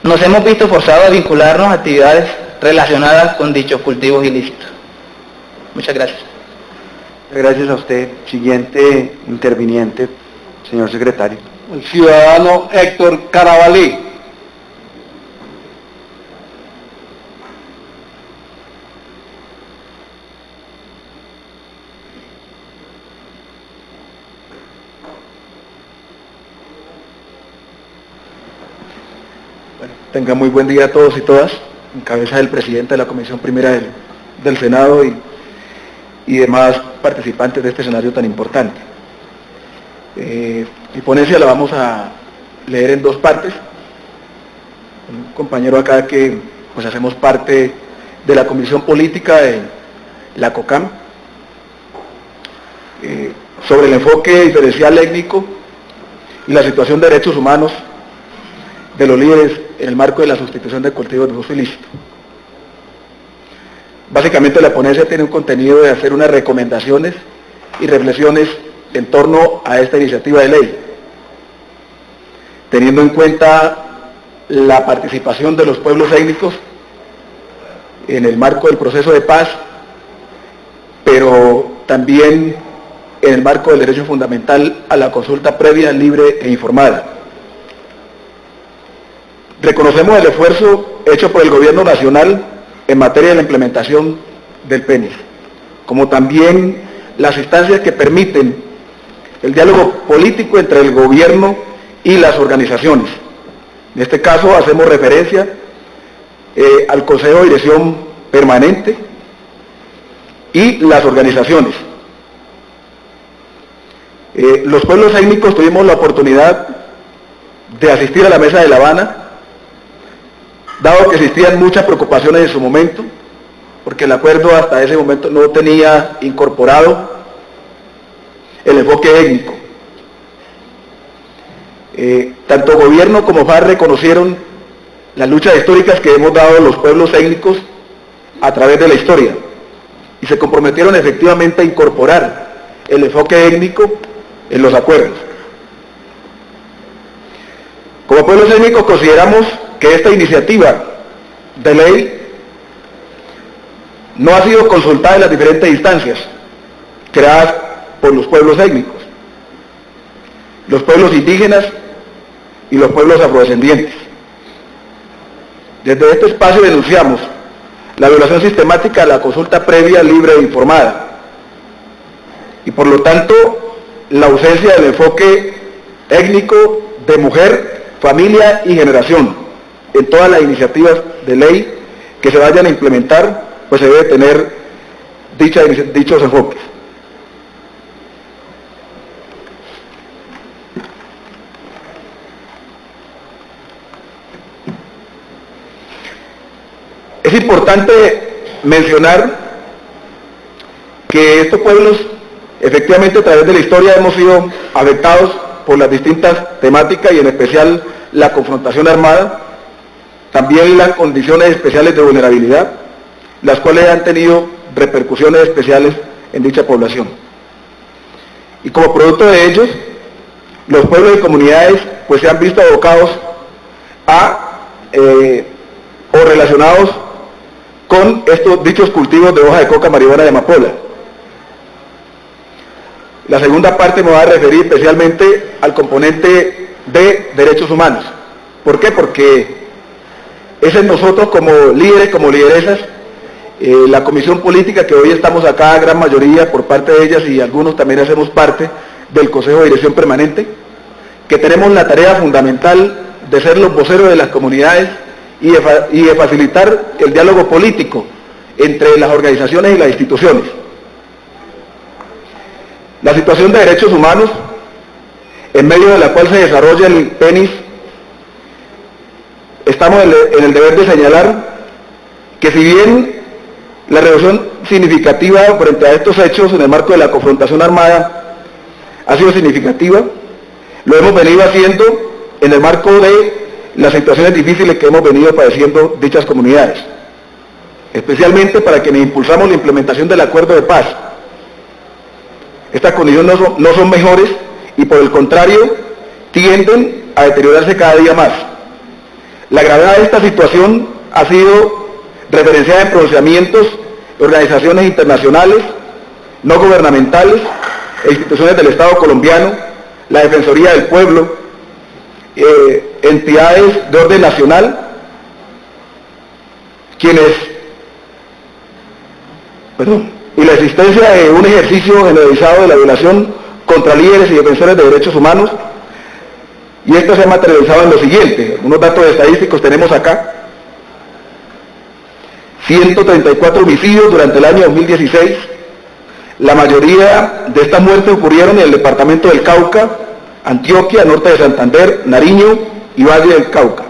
nos hemos visto forzados a vincularnos a actividades relacionadas con dichos cultivos ilícitos. Muchas gracias. Gracias a usted. Siguiente interviniente, señor secretario. El ciudadano Héctor Carabalí. Bueno, tenga muy buen día a todos y todas, en cabeza del presidente de la Comisión Primera del Senado y demás participantes de este escenario tan importante. Mi ponencia la vamos a leer en dos partes. Un compañero acá que pues hacemos parte de la Comisión Política de la COCAM, sobre el enfoque diferencial étnico y la situación de derechos humanos de los líderes en el marco de la sustitución de cultivos de uso ilícito. Básicamente la ponencia tiene un contenido de hacer unas recomendaciones y reflexiones en torno a esta iniciativa de ley, teniendo en cuenta la participación de los pueblos étnicos en el marco del proceso de paz, pero también en el marco del derecho fundamental a la consulta previa, libre e informada. Reconocemos el esfuerzo hecho por el Gobierno Nacional en materia de la implementación del PENIS, como también las instancias que permiten el diálogo político entre el gobierno y las organizaciones. En este caso hacemos referencia al Consejo de Dirección Permanente y las organizaciones. Los pueblos étnicos tuvimos la oportunidad de asistir a la Mesa de La Habana, dado que existían muchas preocupaciones en su momento, porque el acuerdo hasta ese momento no tenía incorporado el enfoque étnico. Tanto gobierno como FARC reconocieron las luchas históricas que hemos dado los pueblos étnicos a través de la historia y se comprometieron efectivamente a incorporar el enfoque étnico en los acuerdos. Como pueblos étnicos consideramos que esta iniciativa de ley no ha sido consultada en las diferentes instancias creadas por los pueblos étnicos, los pueblos indígenas y los pueblos afrodescendientes. Desde este espacio denunciamos la violación sistemática de la consulta previa, libre e informada, y por lo tanto la ausencia del enfoque étnico de mujer, familia y generación en todas las iniciativas de ley que se vayan a implementar, pues se debe tener dichos enfoques. Es importante mencionar que estos pueblos, efectivamente a través de la historia hemos sido afectados por las distintas temáticas y en especial la confrontación armada, también las condiciones especiales de vulnerabilidad, las cuales han tenido repercusiones especiales en dicha población. Y como producto de ellos, los pueblos y comunidades pues se han visto abocados o relacionados con estos dichos cultivos de hoja de coca, marihuana y amapola. La segunda parte me va a referir especialmente al componente de derechos humanos. ¿Por qué? Porque es en nosotros como líderes, como lideresas, la comisión política que hoy estamos acá, gran mayoría por parte de ellas y algunos también hacemos parte del Consejo de Dirección Permanente, que tenemos la tarea fundamental de ser los voceros de las comunidades y de facilitar el diálogo político entre las organizaciones y las instituciones. La situación de derechos humanos, en medio de la cual se desarrolla el PENIS, estamos en el deber de señalar que si bien la reducción significativa frente a estos hechos en el marco de la confrontación armada ha sido significativa, lo hemos venido haciendo en el marco de las situaciones difíciles que hemos venido padeciendo dichas comunidades, especialmente para quienes impulsamos la implementación del acuerdo de paz. Estas condiciones no son mejores y por el contrario tienden a deteriorarse cada día más. La gravedad de esta situación ha sido referenciada en pronunciamientos de organizaciones internacionales, no gubernamentales e instituciones del Estado colombiano, la Defensoría del Pueblo, entidades de orden nacional, y la existencia de un ejercicio generalizado de la violación contra líderes y defensores de derechos humanos, y esto se ha materializado en lo siguiente. Unos datos estadísticos tenemos acá: 134 homicidios durante el año 2016, la mayoría de estas muertes ocurrieron en el departamento del Cauca, Antioquia, norte de Santander, Nariño y Valle del Cauca.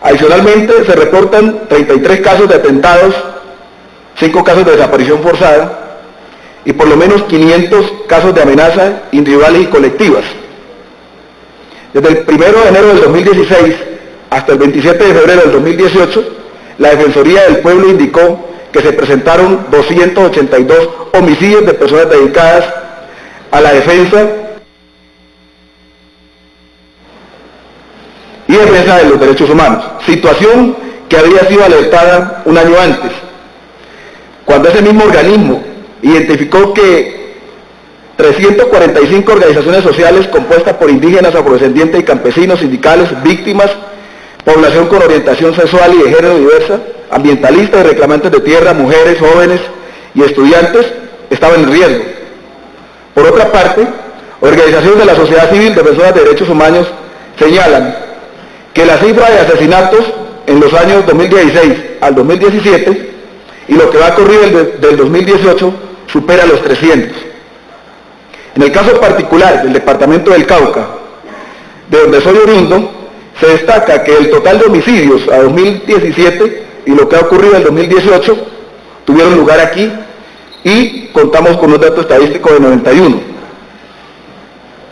Adicionalmente se reportan 33 casos de atentados, 5 casos de desaparición forzada y por lo menos 500 casos de amenazas individuales y colectivas. Desde el 1 de enero del 2016 hasta el 27 de febrero del 2018, la Defensoría del Pueblo indicó que se presentaron 282 homicidios de personas dedicadas a la defensa y defensa de los derechos humanos, situación que había sido alertada un año antes, cuando ese mismo organismo identificó que 345 organizaciones sociales compuestas por indígenas, afrodescendientes y campesinos, sindicales, víctimas, población con orientación sexual y de género diversa, ambientalistas y reclamantes de tierra, mujeres, jóvenes y estudiantes estaban en riesgo. Por otra parte, organizaciones de la sociedad civil defensoras de derechos humanos señalan que la cifra de asesinatos en los años 2016 al 2017 y lo que va a ocurrir del 2018 supera los 300. En el caso particular del departamento del Cauca, de donde soy oriundo, se destaca que el total de homicidios a 2017 y lo que ha ocurrido en el 2018 tuvieron lugar aquí y contamos con un dato estadístico de 91.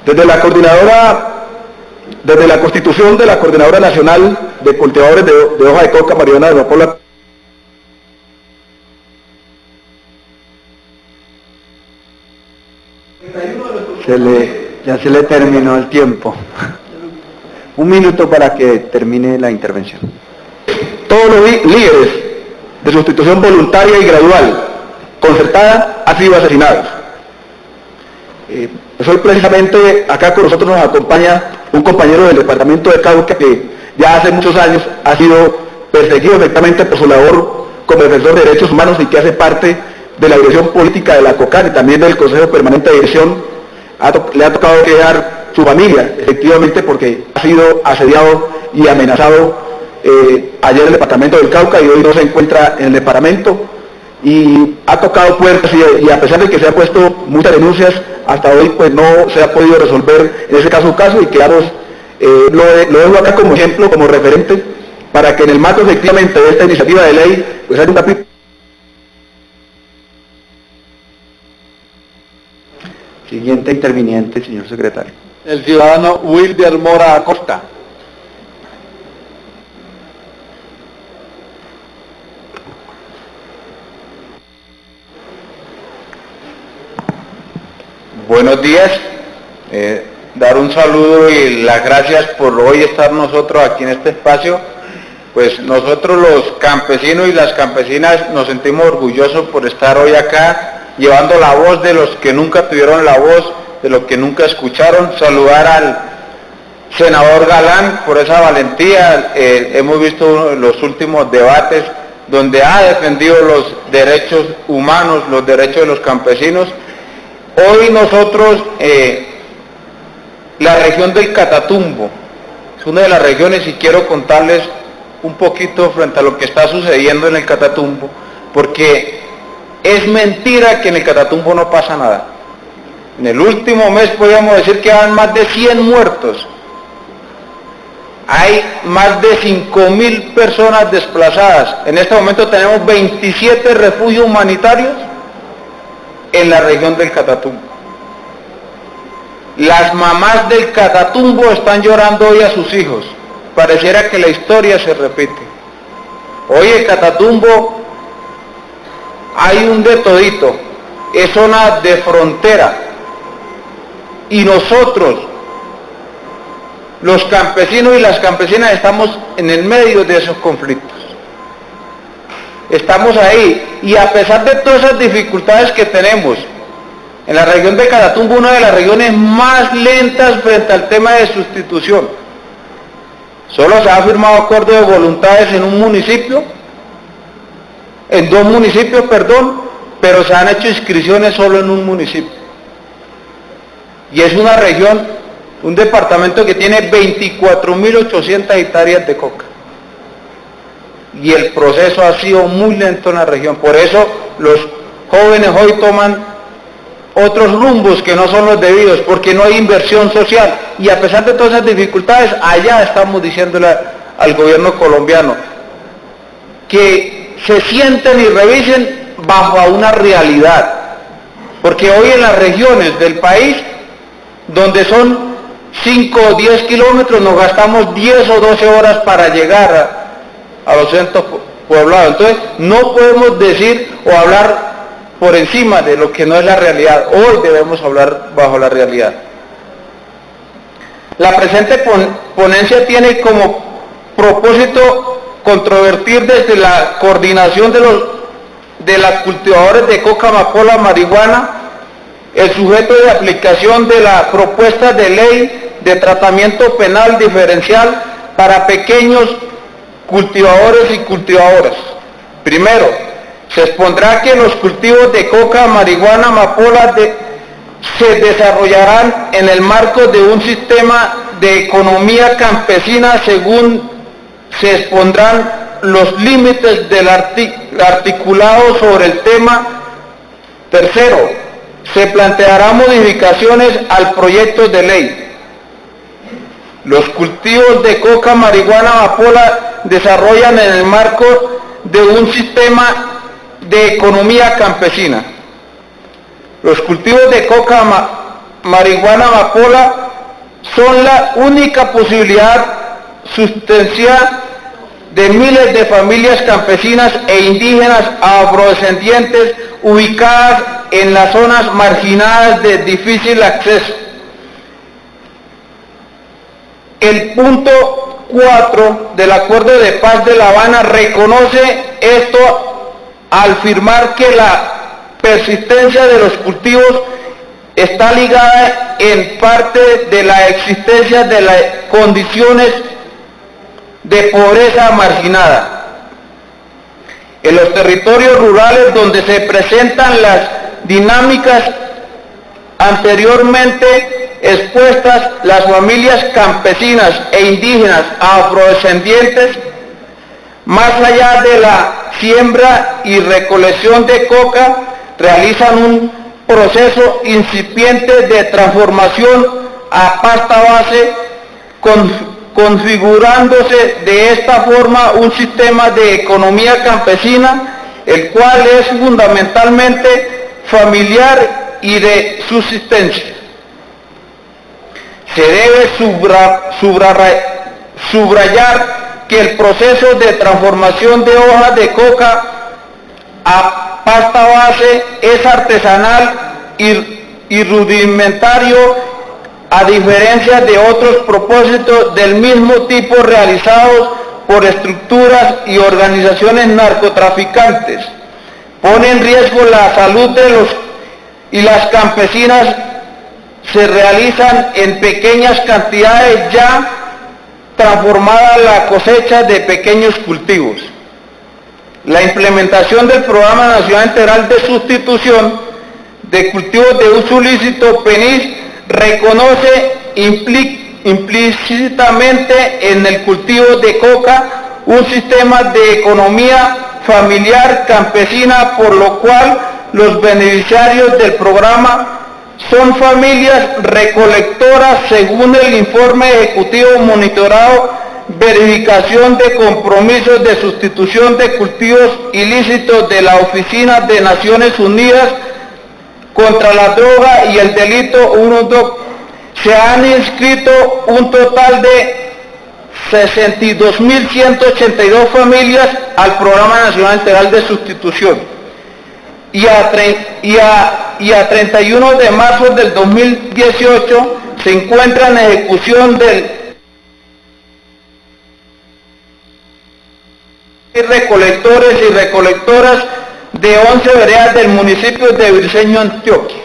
Desde la constitución de la Coordinadora Nacional de Cultivadores de Hoja de Coca, Marihuana y Amapola, ya se le terminó el tiempo. Un minuto para que termine la intervención. Todos los líderes de sustitución voluntaria y gradual, concertada, han sido asesinados. Hoy precisamente acá con nosotros nos acompaña un compañero del departamento de Cauca que ya hace muchos años ha sido perseguido directamente por su labor como defensor de derechos humanos y que hace parte de la dirección política de la COCAN y también del Consejo Permanente de Dirección. Le ha tocado quedar su familia, efectivamente, porque ha sido asediado y amenazado ayer en el departamento del Cauca y hoy no se encuentra en el departamento y ha tocado puertas y a pesar de que se han puesto muchas denuncias, hasta hoy pues no se ha podido resolver en ese caso y quedamos, lo dejo acá como ejemplo, como referente, para que en el marco efectivamente de esta iniciativa de ley pues haya un capítulo. Siguiente interviniente, señor secretario. El ciudadano Wilder Mora Acosta. Buenos días. Dar un saludo y las gracias por hoy estar nosotros aquí en este espacio. Pues nosotros los campesinos y las campesinas nos sentimos orgullosos por estar hoy acá, llevando la voz de los que nunca tuvieron la voz, de los que nunca escucharon. Saludar al senador Galán por esa valentía. Hemos visto los últimos debates donde ha defendido los derechos humanos, los derechos de los campesinos. Hoy nosotros, la región del Catatumbo, es una de las regiones, y quiero contarles un poquito frente a lo que está sucediendo en el Catatumbo, porque es mentira que en el Catatumbo no pasa nada. En el último mes podríamos decir que van más de 100 muertos. Hay más de 5.000 personas desplazadas. En este momento tenemos 27 refugios humanitarios en la región del Catatumbo. Las mamás del Catatumbo están llorando hoy a sus hijos. Pareciera que la historia se repite. Hoy en Catatumbo hay un de todito. Es zona de frontera. Y nosotros, los campesinos y las campesinas, estamos en el medio de esos conflictos. Estamos ahí, y a pesar de todas esas dificultades que tenemos, en la región de Catatumbo, una de las regiones más lentas frente al tema de sustitución. Solo se ha firmado acuerdo de voluntades en un municipio, en 2 municipios, perdón, pero se han hecho inscripciones solo en un municipio. Y es una región, un departamento que tiene 24.800 hectáreas de coca. Y el proceso ha sido muy lento en la región. Por eso los jóvenes hoy toman otros rumbos que no son los debidos, porque no hay inversión social. Y a pesar de todas esas dificultades, allá estamos diciéndole al gobierno colombiano que se sienten y revisen bajo una realidad. Porque hoy en las regiones del país, donde son 5 o 10 kilómetros, nos gastamos 10 o 12 horas para llegar a los centros poblados. Entonces, no podemos decir o hablar por encima de lo que no es la realidad. Hoy debemos hablar bajo la realidad. La presente ponencia tiene como propósito controvertir desde la coordinación de los cultivadores de coca, amapola, marihuana, el sujeto de aplicación de la propuesta de ley de tratamiento penal diferencial para pequeños cultivadores y cultivadoras. Primero, se expondrá que los cultivos de coca, marihuana, amapola se desarrollarán en el marco de un sistema de economía campesina según se expondrán los límites del articulado sobre el tema. Tercero, se plantearán modificaciones al proyecto de ley. Los cultivos de coca, marihuana, amapola desarrollan en el marco de un sistema de economía campesina. Los cultivos de coca, marihuana, amapola son la única posibilidad sustancial de miles de familias campesinas e indígenas afrodescendientes ubicadas en las zonas marginadas de difícil acceso. El punto 4 del Acuerdo de Paz de La Habana reconoce esto al afirmar que la persistencia de los cultivos está ligada en parte de la existencia de las condiciones de pobreza marginada. En los territorios rurales donde se presentan las dinámicas anteriormente expuestas, las familias campesinas e indígenas afrodescendientes, más allá de la siembra y recolección de coca, realizan un proceso incipiente de transformación a pasta base, configurándose de esta forma un sistema de economía campesina, el cual es fundamentalmente familiar y de subsistencia. Se debe subrayar que el proceso de transformación de hojas de coca a pasta base es artesanal y y rudimentario, a diferencia de otros propósitos del mismo tipo realizados por estructuras y organizaciones narcotraficantes. Pone en riesgo la salud de los y las campesinas. Se realizan en pequeñas cantidades ya transformada la cosecha de pequeños cultivos. La implementación del Programa Nacional Integral de Sustitución de Cultivos de Uso Ilícito, PENIS, reconoce implícitamente en el cultivo de coca un sistema de economía familiar campesina, por lo cual los beneficiarios del programa son familias recolectoras según el informe ejecutivo monitorado, verificación de compromisos de sustitución de cultivos ilícitos de la Oficina de Naciones Unidas contra la Droga y el Delito UNODC. Se han inscrito un total de 62.182 familias al Programa Nacional Integral de Sustitución. Y a 31 de marzo del 2018 se encuentra en ejecución del recolectores y recolectoras de 11 veredas del municipio de Briceño, Antioquia.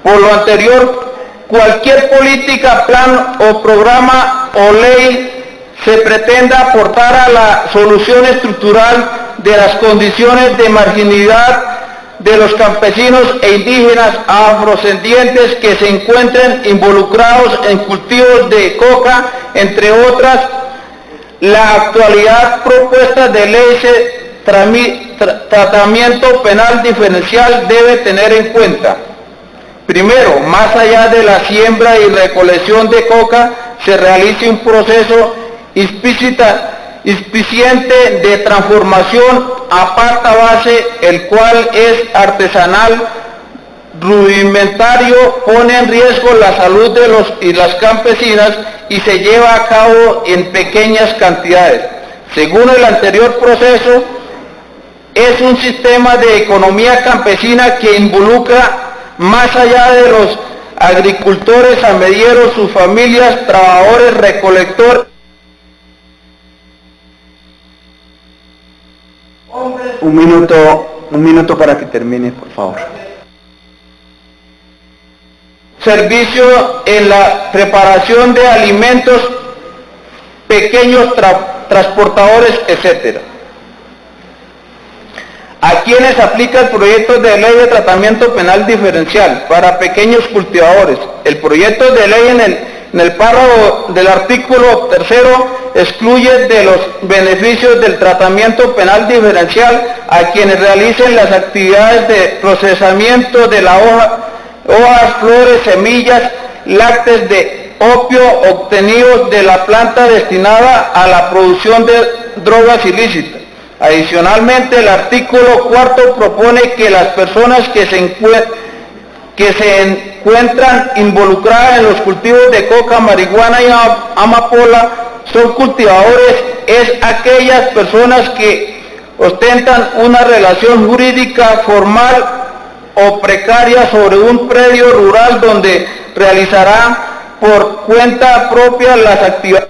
Por lo anterior, cualquier política, plan o programa o ley se pretenda aportar a la solución estructural de las condiciones de marginalidad de los campesinos e indígenas afrodescendientes que se encuentren involucrados en cultivos de coca, entre otras, la actualidad propuesta de ley tratamiento penal diferencial debe tener en cuenta. Primero, más allá de la siembra y recolección de coca, se realice un proceso insuficiente de transformación a pasta base, el cual es artesanal, rudimentario, pone en riesgo la salud de los y las campesinas y se lleva a cabo en pequeñas cantidades. Según el anterior proceso, es un sistema de economía campesina que involucra más allá de los agricultores a medieros, sus familias, trabajadores, recolectores. Un minuto para que termine, por favor. Servicio en la preparación de alimentos, pequeños transportadores, etc. A quienes aplica el proyecto de ley de tratamiento penal diferencial para pequeños cultivadores. El proyecto de ley en el párrafo del artículo 3 excluye de los beneficios del tratamiento penal diferencial a quienes realicen las actividades de procesamiento de la hojas, flores, semillas, lácteos de opio obtenidos de la planta destinada a la producción de drogas ilícitas. Adicionalmente, el artículo 4 propone que las personas que se encuentran involucradas en los cultivos de coca, marihuana y amapola son cultivadores, es aquellas personas que ostentan una relación jurídica formal o precaria sobre un predio rural donde realizarán por cuenta propia las actividades.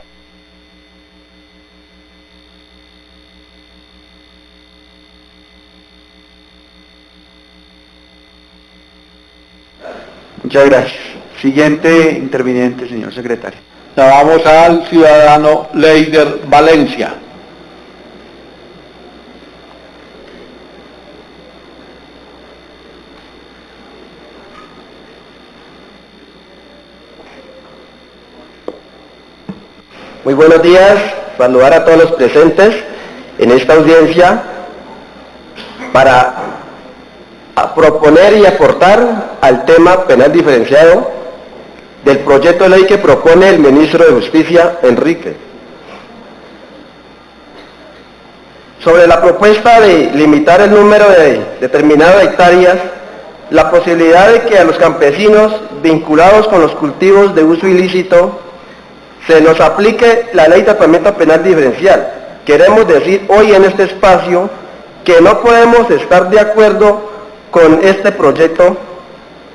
Muchas gracias. Siguiente interviniente, señor secretario. Vamos al ciudadano Leider Valencia. Muy buenos días, saludar a todos los presentes en esta audiencia para proponer y aportar al tema penal diferenciado del proyecto de ley que propone el ministro de Justicia, Enrique. Sobre la propuesta de limitar el número de determinadas hectáreas, la posibilidad de que a los campesinos vinculados con los cultivos de uso ilícito se nos aplique la ley de tratamiento penal diferencial. Queremos decir hoy en este espacio que no podemos estar de acuerdo con este proyecto.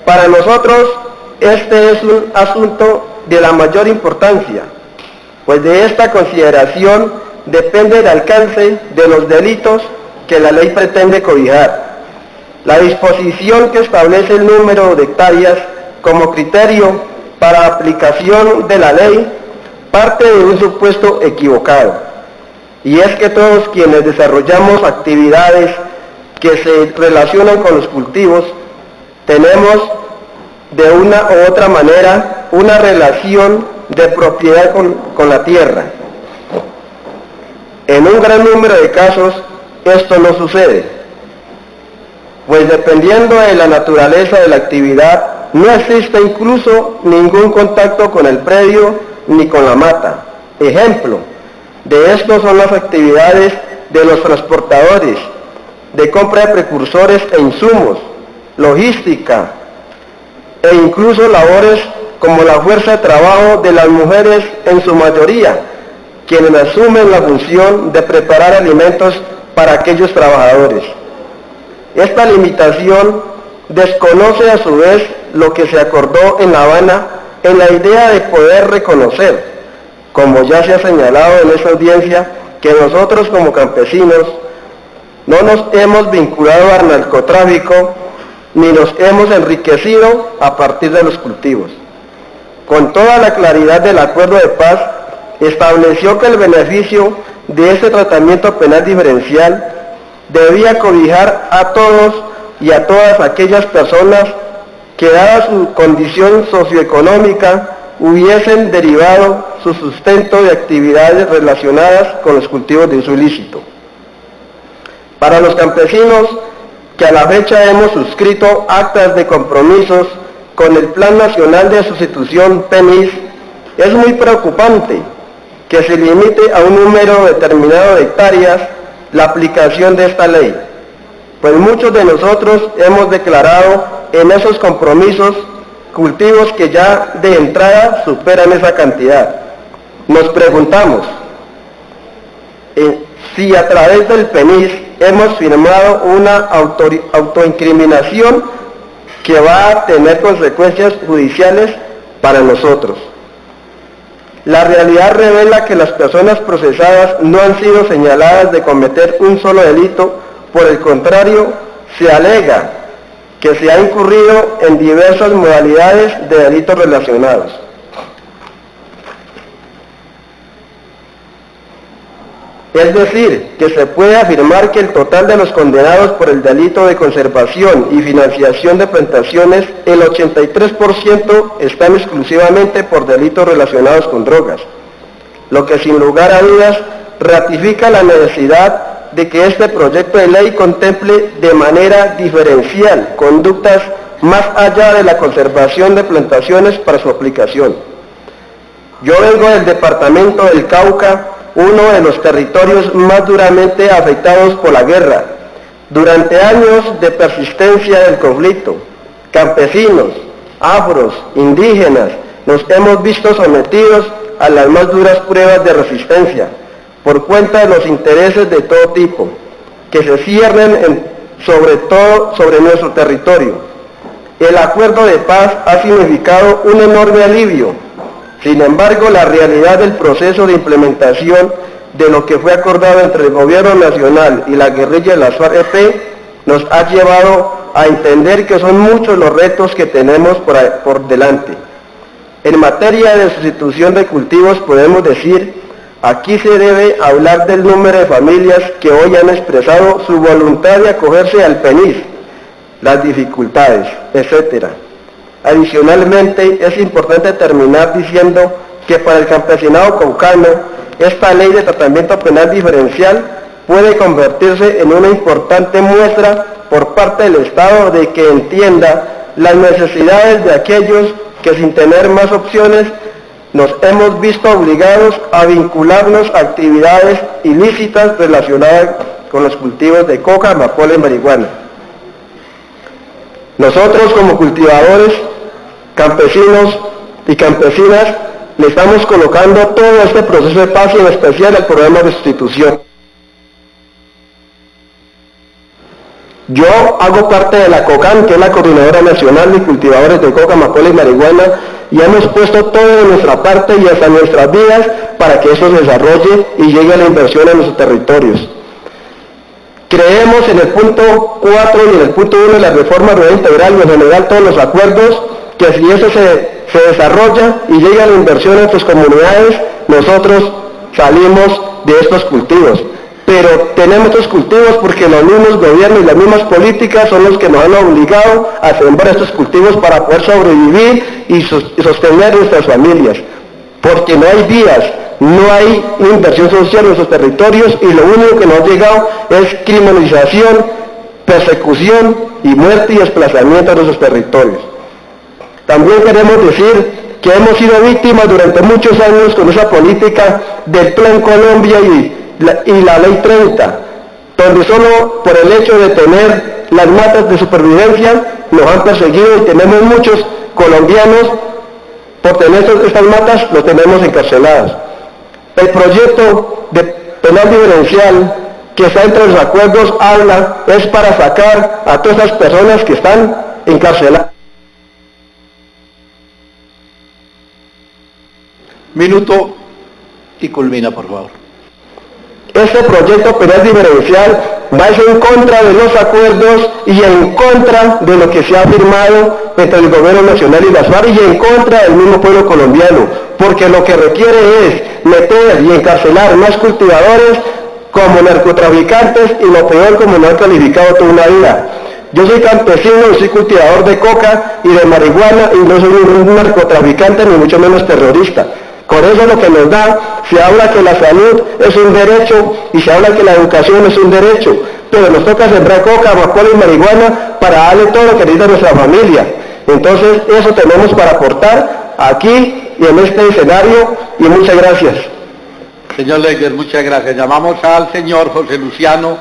Para nosotros este es un asunto de la mayor importancia, pues de esta consideración depende el alcance de los delitos que la ley pretende cobijar. La disposición que establece el número de hectáreas como criterio para aplicación de la ley parte de un supuesto equivocado, y es que todos quienes desarrollamos actividades que se relacionan con los cultivos tenemos de una u otra manera una relación de propiedad con la tierra. En un gran número de casos esto no sucede, pues dependiendo de la naturaleza de la actividad no existe incluso ningún contacto con el predio ni con la mata. Ejemplo de esto son las actividades de los transportadores, de compra de precursores e insumos, logística e incluso labores como la fuerza de trabajo de las mujeres en su mayoría, quienes asumen la función de preparar alimentos para aquellos trabajadores. Esta limitación desconoce a su vez lo que se acordó en La Habana en la idea de poder reconocer, como ya se ha señalado en esta audiencia, que nosotros como campesinos no nos hemos vinculado al narcotráfico ni nos hemos enriquecido a partir de los cultivos. Con toda la claridad del acuerdo de paz, estableció que el beneficio de este tratamiento penal diferencial debía cobijar a todos y a todas aquellas personas que, dada su condición socioeconómica, hubiesen derivado su sustento de actividades relacionadas con los cultivos de uso ilícito. Para los campesinos que a la fecha hemos suscrito actas de compromisos con el Plan Nacional de Sustitución PENIS, es muy preocupante que se limite a un número determinado de hectáreas la aplicación de esta ley, pues muchos de nosotros hemos declarado en esos compromisos cultivos que ya de entrada superan esa cantidad. Nos preguntamos si a través del PENIS hemos firmado una autoincriminación que va a tener consecuencias judiciales para nosotros. La realidad revela que las personas procesadas no han sido señaladas de cometer un solo delito, por el contrario, se alega que se ha incurrido en diversas modalidades de delitos relacionados. Es decir, que se puede afirmar que el total de los condenados por el delito de conservación y financiación de plantaciones, el 83% están exclusivamente por delitos relacionados con drogas, lo que sin lugar a dudas ratifica la necesidad de que este proyecto de ley contemple de manera diferencial conductas más allá de la conservación de plantaciones para su aplicación. Yo vengo del departamento del Cauca, uno de los territorios más duramente afectados por la guerra. Durante años de persistencia del conflicto, campesinos, afros, indígenas, nos hemos visto sometidos a las más duras pruebas de resistencia, por cuenta de los intereses de todo tipo, que se ciernen sobre todo sobre nuestro territorio. El acuerdo de paz ha significado un enorme alivio. Sin embargo, la realidad del proceso de implementación de lo que fue acordado entre el Gobierno Nacional y la guerrilla de las FARC-EP nos ha llevado a entender que son muchos los retos que tenemos por delante. En materia de sustitución de cultivos podemos decir, aquí se debe hablar del número de familias que hoy han expresado su voluntad de acogerse al PENIS, las dificultades, etc. Adicionalmente, es importante terminar diciendo que para el campesinado caucano, esta ley de tratamiento penal diferencial puede convertirse en una importante muestra por parte del Estado de que entienda las necesidades de aquellos que sin tener más opciones nos hemos visto obligados a vincularnos a actividades ilícitas relacionadas con los cultivos de coca, amapola y marihuana. Nosotros como cultivadores, campesinos y campesinas, le estamos colocando todo este proceso de paz y en especial el programa de sustitución. Yo hago parte de la COCAM, que es la Coordinadora Nacional de Cultivadores de Coca, Amapola y Marihuana, y hemos puesto todo de nuestra parte y hasta nuestras vidas para que eso se desarrolle y llegue a la inversión en nuestros territorios. Creemos en el punto 4 y en el punto 1 de la reforma rural integral y en general todos los acuerdos, que si eso se desarrolla y llega a la inversión en nuestras comunidades, nosotros salimos de estos cultivos. Pero tenemos estos cultivos porque los mismos gobiernos y las mismas políticas son los que nos han obligado a sembrar estos cultivos para poder sobrevivir y sostener nuestras familias. Porque no hay vías, no hay inversión social en nuestros territorios y lo único que nos ha llegado es criminalización, persecución y muerte y desplazamiento de nuestros territorios. También queremos decir que hemos sido víctimas durante muchos años con esa política del Plan Colombia y la Ley 30, donde solo por el hecho de tener las matas de supervivencia nos han perseguido y tenemos muchos colombianos por tener estas matas, los tenemos encarcelados. El proyecto de penal diferencial que está entre los acuerdos habla es para sacar a todas esas personas que están encarceladas. Minuto y culmina, por favor. Este proyecto penal diferencial va en contra de los acuerdos y en contra de lo que se ha firmado entre el gobierno nacional y las FARC y en contra del mismo pueblo colombiano, porque lo que requiere es meter y encarcelar más cultivadores como narcotraficantes y lo peor como no han calificado toda una vida. Yo soy campesino y soy cultivador de coca y de marihuana y no soy un narcotraficante ni mucho menos terrorista. Por eso lo que nos da, se habla que la salud es un derecho y se habla que la educación es un derecho, pero nos toca sembrar coca, amapola y marihuana para darle todo lo que necesita nuestra familia. Entonces eso tenemos para aportar aquí y en este escenario y muchas gracias. Señor Leider, muchas gracias. Llamamos al señor José Luciano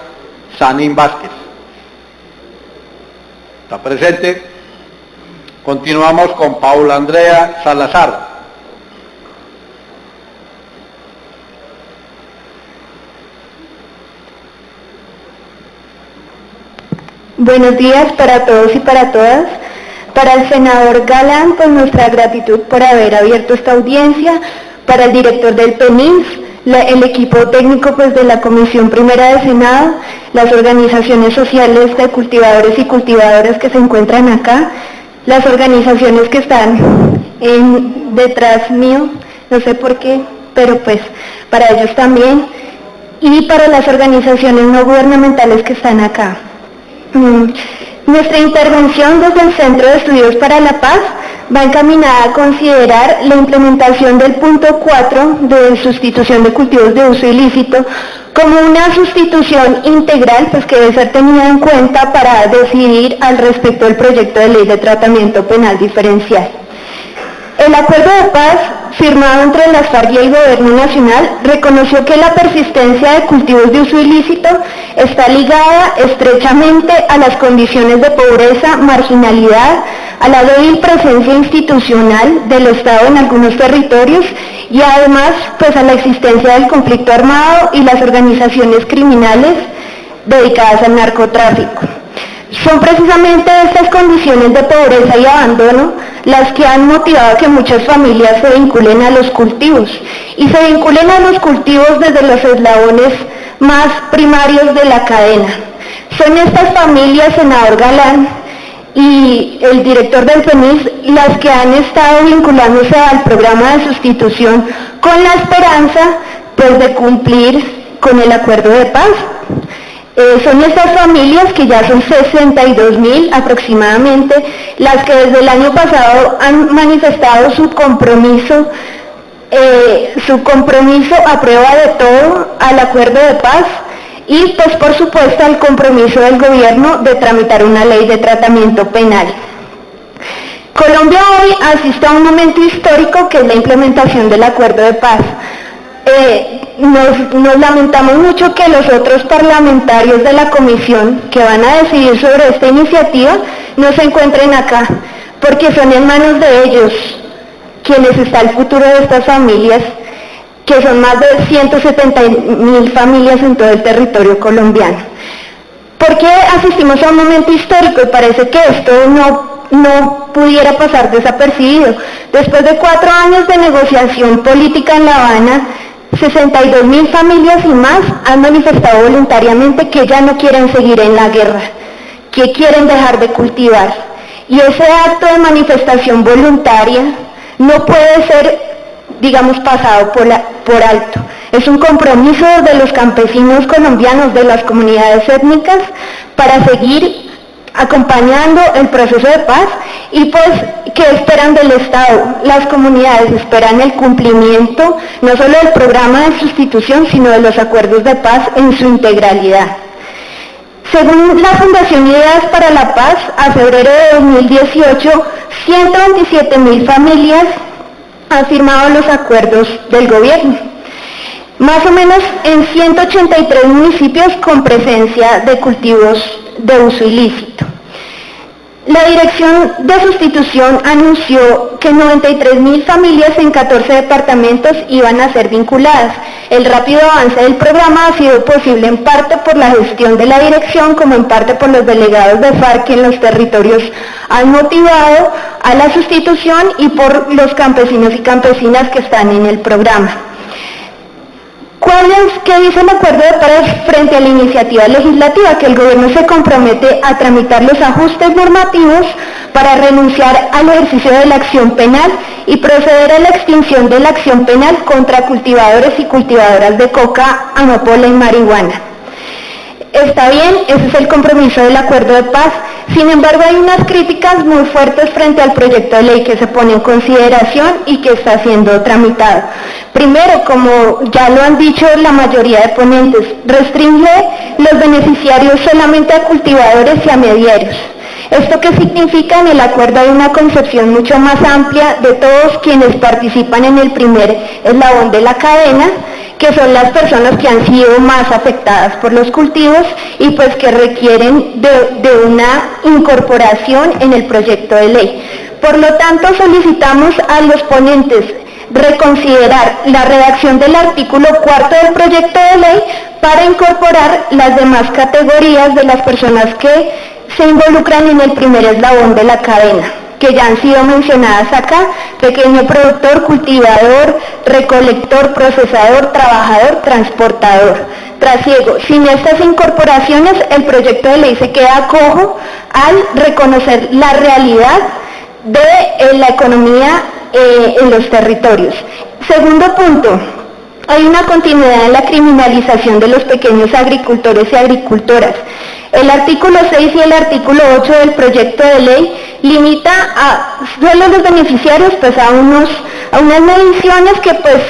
Sanín Vázquez. ¿Está presente? Continuamos con Paula Andrea Salazar. Buenos días para todos y para todas. Para el senador Galán, pues nuestra gratitud por haber abierto esta audiencia. Para el director del PENINS, el equipo técnico pues de la Comisión Primera del Senado, las organizaciones sociales de cultivadores y cultivadoras que se encuentran acá, las organizaciones que están detrás mío, no sé por qué, pero pues para ellos también, y para las organizaciones no gubernamentales que están acá. Nuestra intervención desde el Centro de Estudios para la Paz va encaminada a considerar la implementación del punto 4 de sustitución de cultivos de uso ilícito como una sustitución integral pues que debe ser tenida en cuenta para decidir al respecto del proyecto de ley de tratamiento penal diferencial. El acuerdo de paz firmado entre las FARC y el Gobierno Nacional reconoció que la persistencia de cultivos de uso ilícito está ligada estrechamente a las condiciones de pobreza, marginalidad, a la débil presencia institucional del Estado en algunos territorios y además pues a la existencia del conflicto armado y las organizaciones criminales dedicadas al narcotráfico. Son precisamente estas condiciones de pobreza y abandono las que han motivado que muchas familias se vinculen a los cultivos y se vinculen a los cultivos desde los eslabones más primarios de la cadena. Son estas familias, senador Galán y el director del PENIS, las que han estado vinculándose al programa de sustitución con la esperanza pues de cumplir con el acuerdo de paz. Son estas familias, que ya son 62.000 aproximadamente, las que desde el año pasado han manifestado su compromiso a prueba de todo al acuerdo de paz y pues por supuesto al compromiso del gobierno de tramitar una ley de tratamiento penal. Colombia hoy asiste a un momento histórico que es la implementación del acuerdo de paz. Nos lamentamos mucho que los otros parlamentarios de la comisión que van a decidir sobre esta iniciativa no se encuentren acá, porque son en manos de ellos quienes está el futuro de estas familias, que son más de 170.000 familias en todo el territorio colombiano. Por ¿Por qué asistimos a un momento histórico y parece que esto no pudiera pasar desapercibido? Después de 4 años de negociación política en La Habana, 62.000 familias y más han manifestado voluntariamente que ya no quieren seguir en la guerra, que quieren dejar de cultivar. Y ese acto de manifestación voluntaria no puede ser, digamos, pasado por alto. Es un compromiso de los campesinos colombianos, de las comunidades étnicas, para seguir acompañando el proceso de paz. Y pues, ¿qué esperan del Estado? Las comunidades esperan el cumplimiento no solo del programa de sustitución, sino de los acuerdos de paz en su integralidad. Según la Fundación Ideas para la Paz, a febrero de 2018, 127.000 familias han firmado los acuerdos del gobierno, más o menos en 183 municipios con presencia de cultivos de uso ilícito. La Dirección de Sustitución anunció que 93.000 familias en 14 departamentos iban a ser vinculadas. El rápido avance del programa ha sido posible en parte por la gestión de la dirección, como en parte por los delegados de FARC que en los territorios han motivado a la sustitución, y por los campesinos y campesinas que están en el programa. ¿Qué dice el acuerdo de paz frente a la iniciativa legislativa? Que el gobierno se compromete a tramitar los ajustes normativos para renunciar al ejercicio de la acción penal y proceder a la extinción de la acción penal contra cultivadores y cultivadoras de coca, amapola y marihuana. Está bien, ese es el compromiso del acuerdo de paz. Sin embargo, hay unas críticas muy fuertes frente al proyecto de ley que se pone en consideración y que está siendo tramitado. Primero, como ya lo han dicho la mayoría de ponentes, restringe los beneficiarios solamente a cultivadores y a medieros. ¿Esto qué significa? En el acuerdo hay una concepción mucho más amplia de todos quienes participan en el primer eslabón de la cadena, que son las personas que han sido más afectadas por los cultivos y pues que requieren de una incorporación en el proyecto de ley. Por lo tanto, solicitamos a los ponentes reconsiderar la redacción del artículo 4 del proyecto de ley para incorporar las demás categorías de las personas que se involucran en el primer eslabón de la cadena, que ya han sido mencionadas acá: pequeño productor, cultivador, recolector, procesador, trabajador, transportador, trasiego. Sin estas incorporaciones, el proyecto de ley se queda cojo al reconocer la realidad de la economía en los territorios. Segundo punto, hay una continuidad en la criminalización de los pequeños agricultores y agricultoras. El artículo 6 y el artículo 8 del proyecto de ley limita a solo los beneficiarios pues a unas mediciones que pues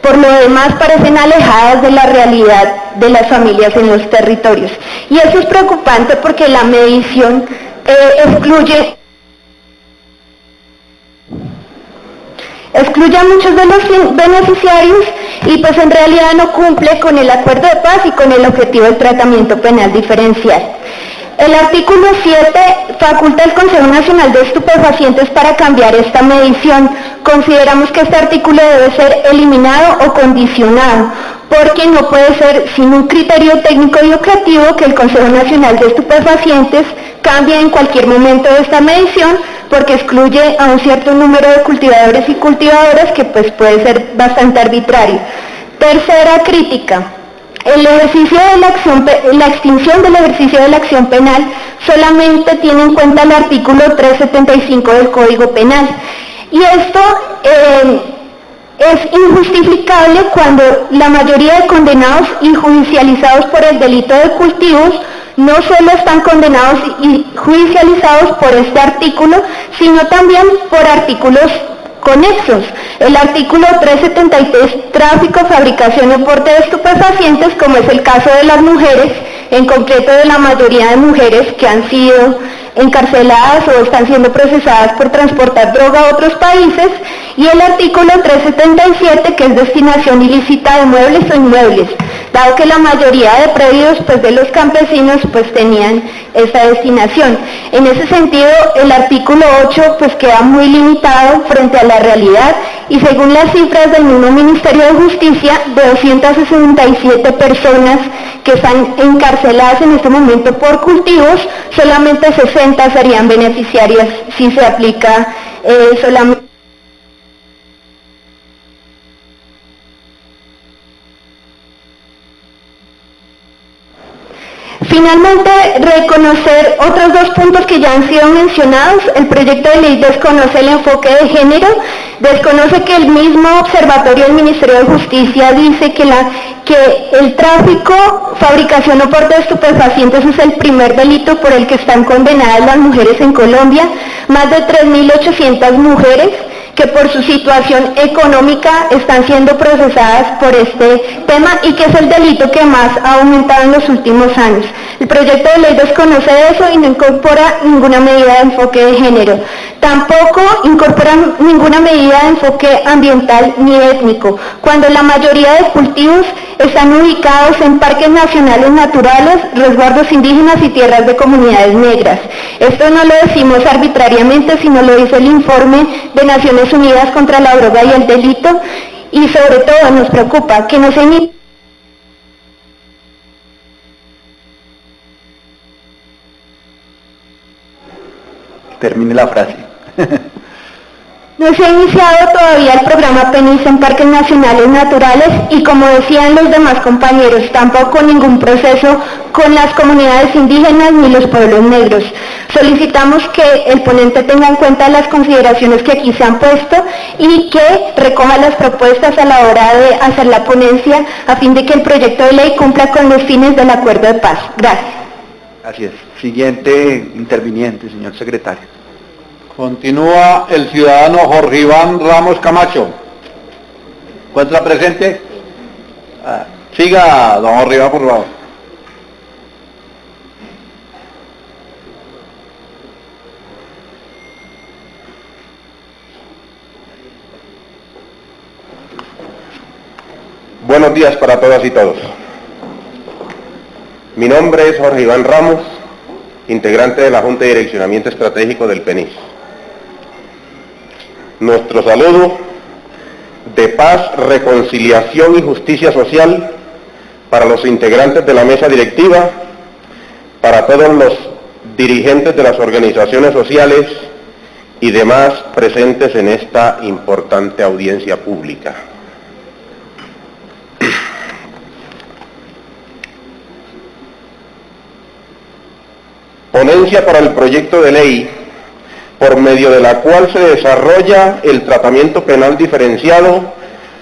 por lo demás parecen alejadas de la realidad de las familias en los territorios. Y eso es preocupante porque la medición excluye a muchos de los beneficiarios y pues en realidad no cumple con el acuerdo de paz y con el objetivo del tratamiento penal diferencial. El artículo 7 faculta al Consejo Nacional de Estupefacientes para cambiar esta medición. Consideramos que este artículo debe ser eliminado o condicionado, porque no puede ser sin un criterio técnico y objetivo que el Consejo Nacional de Estupefacientes cambie en cualquier momento de esta medición, porque excluye a un cierto número de cultivadores y cultivadoras que pues puede ser bastante arbitrario. Tercera crítica: el ejercicio de la extinción del ejercicio de la acción penal solamente tiene en cuenta el artículo 375 del Código Penal. Y esto es injustificable cuando la mayoría de condenados y judicializados por el delito de cultivos no solo están condenados y judicializados por este artículo, sino también por artículos conexos. El artículo 373, tráfico, fabricación y porte de estupefacientes, como es el caso de las mujeres, en concreto de la mayoría de mujeres que han sido encarceladas o están siendo procesadas por transportar droga a otros países, y el artículo 377, que es destinación ilícita de muebles o inmuebles. dado que la mayoría de predios pues, de los campesinos pues tenían esa destinación. En ese sentido, el artículo 8 pues queda muy limitado frente a la realidad y según las cifras del mismo Ministerio de Justicia, de 267 personas que están encarceladas en este momento por cultivos, solamente 60 serían beneficiarias si se aplica solamente. Finalmente, reconocer otros dos puntos que ya han sido mencionados. El proyecto de ley desconoce el enfoque de género, desconoce que el mismo observatorio del Ministerio de Justicia dice que el tráfico, fabricación o porte de estupefacientes es el primer delito por el que están condenadas las mujeres en Colombia, más de 3.800 mujeres que por su situación económica están siendo procesadas por este tema y que es el delito que más ha aumentado en los últimos años. El proyecto de ley desconoce eso y no incorpora ninguna medida de enfoque de género. Tampoco incorpora ninguna medida de enfoque ambiental ni étnico, cuando la mayoría de cultivos están ubicados en parques nacionales naturales, resguardos indígenas y tierras de comunidades negras. Esto no lo decimos arbitrariamente, sino lo dice el informe de Naciones Unidas contra la droga y el delito, y sobre todo nos preocupa que no se Termine la frase. No se ha iniciado todavía el programa PENIS en parques nacionales naturales y, como decían los demás compañeros, tampoco ningún proceso con las comunidades indígenas ni los pueblos negros. Solicitamos que el ponente tenga en cuenta las consideraciones que aquí se han puesto y que recoja las propuestas a la hora de hacer la ponencia a fin de que el proyecto de ley cumpla con los fines del acuerdo de paz. Gracias. Así es. Siguiente interviniente, señor secretario. Continúa el ciudadano Jorge Iván Ramos Camacho. ¿Encuentra presente? Siga, don Jorge Iván, por favor. Buenos días para todas y todos. Mi nombre es Jorge Iván Ramos, integrante de la Junta de Direccionamiento Estratégico del PENIS. Nuestro saludo de paz, reconciliación y justicia social para los integrantes de la mesa directiva, para todos los dirigentes de las organizaciones sociales y demás presentes en esta importante audiencia pública. Ponencia para el proyecto de ley por medio de la cual se desarrolla el tratamiento penal diferenciado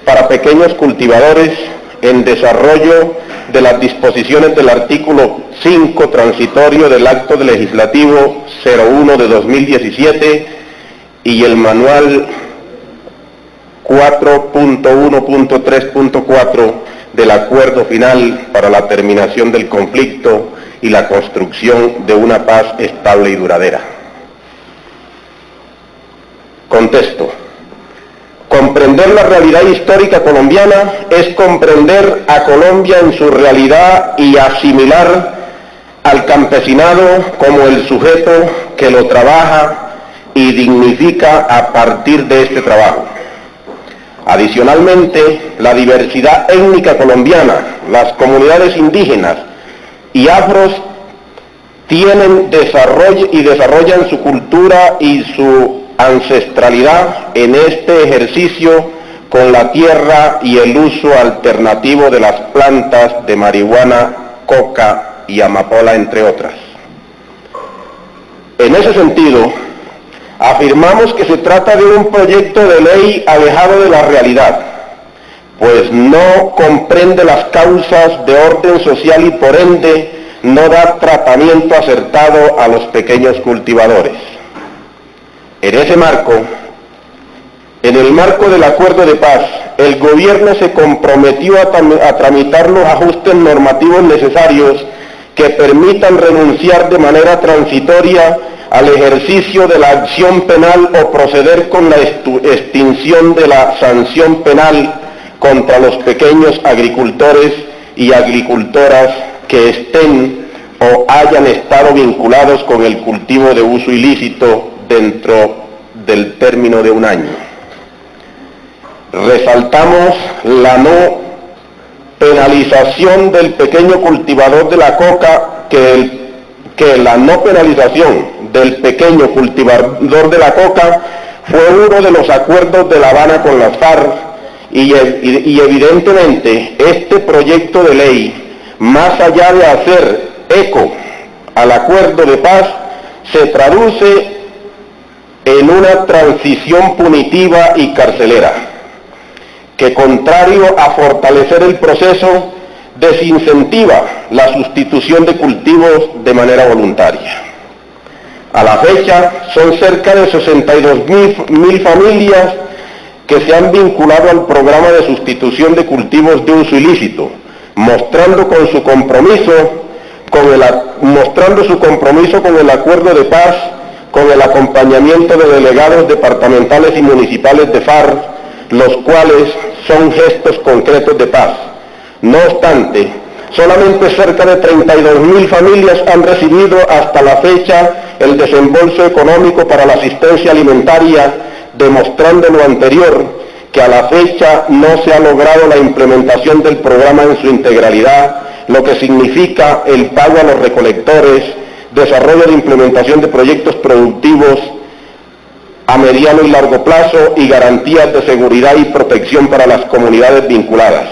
para pequeños cultivadores en desarrollo de las disposiciones del artículo 5 transitorio del Acto Legislativo 01 de 2017 y el manual 4.1.3.4 del Acuerdo Final para la Terminación del Conflicto y la construcción de una paz estable y duradera. Contesto. Comprender la realidad histórica colombiana es comprender a Colombia en su realidad y asimilar al campesinado como el sujeto que lo trabaja y dignifica a partir de este trabajo. Adicionalmente, la diversidad étnica colombiana, las comunidades indígenas y afros tienen desarrollo y desarrollan su cultura y su ancestralidad en este ejercicio con la tierra y el uso alternativo de las plantas de marihuana, coca y amapola, entre otras. En ese sentido, afirmamos que se trata de un proyecto de ley alejado de la realidad, pues no comprende las causas de orden social y por ende no da tratamiento acertado a los pequeños cultivadores. En ese marco, en el marco del acuerdo de paz, el gobierno se comprometió a tramitar los ajustes normativos necesarios que permitan renunciar de manera transitoria al ejercicio de la acción penal o proceder con la extinción de la sanción penal contra los pequeños agricultores y agricultoras que estén o hayan estado vinculados con el cultivo de uso ilícito dentro del término de un año. Resaltamos la no penalización del pequeño cultivador de la coca, que la no penalización del pequeño cultivador de la coca fue uno de los acuerdos de La Habana con las FARC y evidentemente este proyecto de ley, más allá de hacer eco al acuerdo de paz, se traduce en una transición punitiva y carcelera, que contrario a fortalecer el proceso, desincentiva la sustitución de cultivos de manera voluntaria. A la fecha, son cerca de 62.000 familias que se han vinculado al programa de sustitución de cultivos de uso ilícito, mostrando su compromiso con el acuerdo de paz, con el acompañamiento de delegados departamentales y municipales de FARC, los cuales son gestos concretos de paz. No obstante, solamente cerca de 32.000 familias han recibido hasta la fecha el desembolso económico para la asistencia alimentaria, demostrando lo anterior, que a la fecha no se ha logrado la implementación del programa en su integralidad, lo que significa el pago a los recolectores, desarrollo de implementación de proyectos productivos a mediano y largo plazo y garantías de seguridad y protección para las comunidades vinculadas,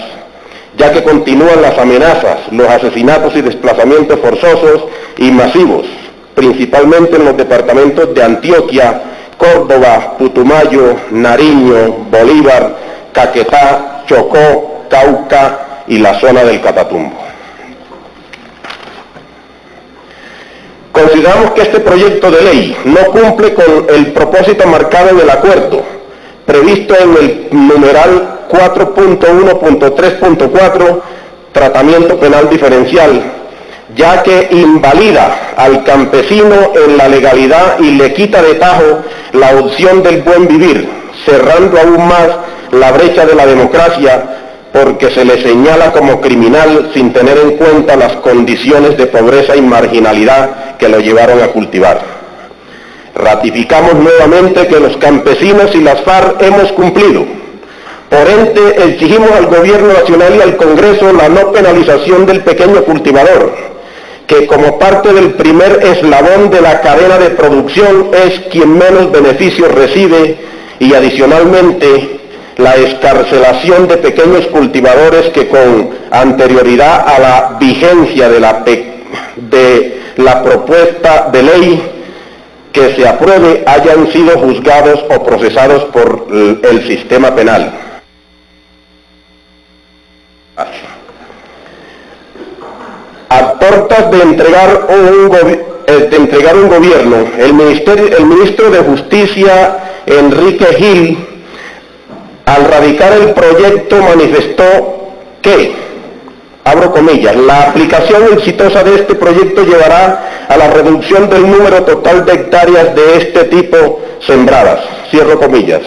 ya que continúan las amenazas, los asesinatos y desplazamientos forzosos y masivos, principalmente en los departamentos de Antioquia, Córdoba, Putumayo, Nariño, Bolívar, Caquetá, Chocó, Cauca y la zona del Catatumbo. Consideramos que este proyecto de ley no cumple con el propósito marcado en el acuerdo, previsto en el numeral 4.1.3.4, tratamiento penal diferencial, ya que invalida al campesino en la legalidad y le quita de tajo la opción del buen vivir, cerrando aún más la brecha de la democracia, porque se le señala como criminal sin tener en cuenta las condiciones de pobreza y marginalidad que lo llevaron a cultivar. Ratificamos nuevamente que los campesinos y las FARC hemos cumplido. Por ente, exigimos al Gobierno Nacional y al Congreso la no penalización del pequeño cultivador, que como parte del primer eslabón de la cadena de producción es quien menos beneficios recibe, y adicionalmente la excarcelación de pequeños cultivadores que con anterioridad a la vigencia de la propuesta de ley que se apruebe hayan sido juzgados o procesados por el sistema penal. A portas de entregar un gobierno, el ministro de Justicia, Enrique Gil, al radicar el proyecto manifestó que, abro comillas, la aplicación exitosa de este proyecto llevará a la reducción del número total de hectáreas de este tipo sembradas, cierro comillas.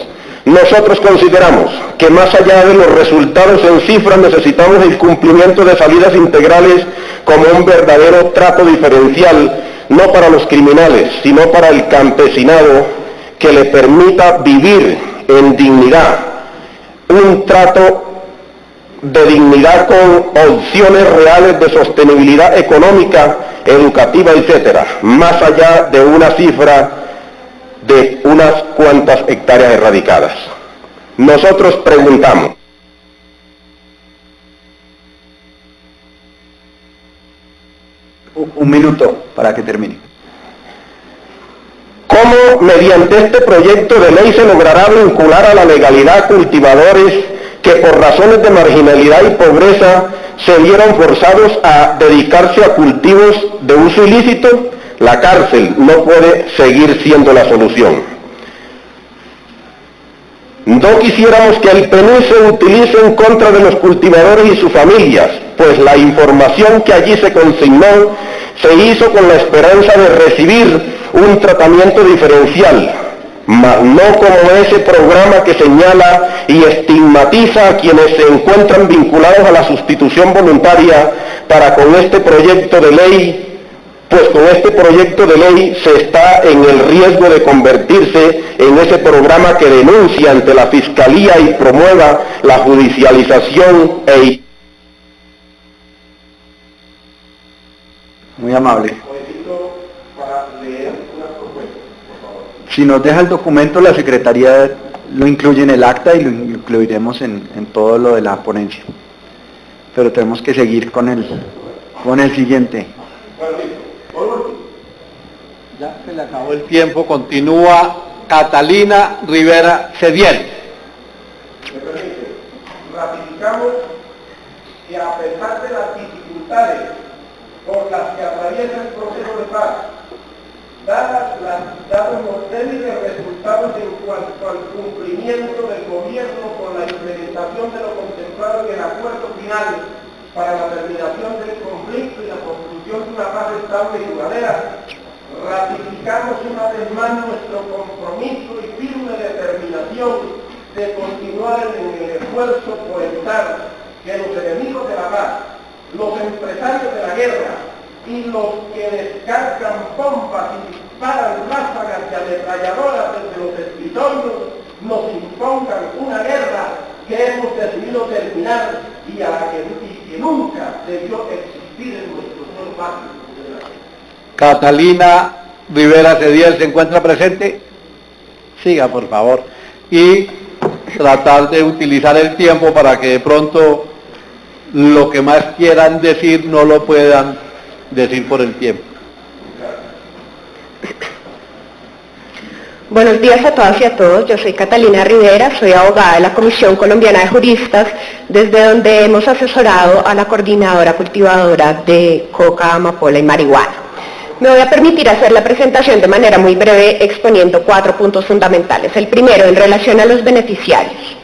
Nosotros consideramos que más allá de los resultados en cifras necesitamos el cumplimiento de salidas integrales como un verdadero trato diferencial, no para los criminales, sino para el campesinado, que le permita vivir en dignidad, un trato de dignidad con opciones reales de sostenibilidad económica, educativa, etcétera, más allá de una cifra de unas cuantas hectáreas erradicadas. Nosotros preguntamos, un minuto para que termine. ¿Cómo mediante este proyecto de ley se logrará vincular a la legalidad cultivadores que por razones de marginalidad y pobreza se vieron forzados a dedicarse a cultivos de uso ilícito? La cárcel no puede seguir siendo la solución. No quisiéramos que el PNUD se utilice en contra de los cultivadores y sus familias, pues la información que allí se consignó se hizo con la esperanza de recibir un tratamiento diferencial, mas no como ese programa que señala y estigmatiza a quienes se encuentran vinculados a la sustitución voluntaria para con este proyecto de ley, pues con este proyecto de ley se está en el riesgo de convertirse en ese programa que denuncia ante la Fiscalía y promueva la judicialización Muy amable. Si nos deja el documento, la Secretaría lo incluye en el acta y lo incluiremos en todo lo de la ponencia. Pero tenemos que seguir con el siguiente. Ya se le acabó el tiempo, continúa Catalina Rivera Cediel. Me permite, ratificamos que a pesar de las dificultades por las que atraviesa el proceso de paz, dados los débiles resultados en cuanto al cumplimiento del gobierno con la implementación de lo contemplado en el acuerdo final para la terminación del conflicto y la construcción de una paz estable y duradera, ratificamos una vez más nuestro compromiso y firme determinación de continuar en el esfuerzo por evitar que los enemigos de la paz, los empresarios de la guerra y los que descargan bombas y disparan ráfagas de ametralladoras desde los escritorios nos impongan una guerra que hemos decidido terminar y a la que nunca debió existir en nuestros dos barrios. Catalina Rivera Cediel se encuentra presente. Siga, por favor. Y tratar de utilizar el tiempo para que de pronto lo que más quieran decir no lo puedan decir por el tiempo. Buenos días a todas y a todos. Yo soy Catalina Rivera, soy abogada de la Comisión Colombiana de Juristas, desde donde hemos asesorado a la coordinadora cultivadora de coca, amapola y marihuana. Me voy a permitir hacer la presentación de manera muy breve, exponiendo 4 puntos fundamentales. El primero, en relación a los beneficiarios.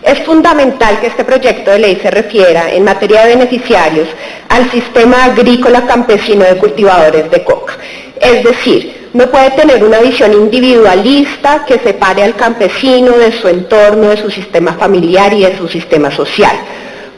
Es fundamental que este proyecto de ley se refiera, en materia de beneficiarios, al sistema agrícola campesino de cultivadores de coca. Es decir, no puede tener una visión individualista que separe al campesino de su entorno, de su sistema familiar y de su sistema social.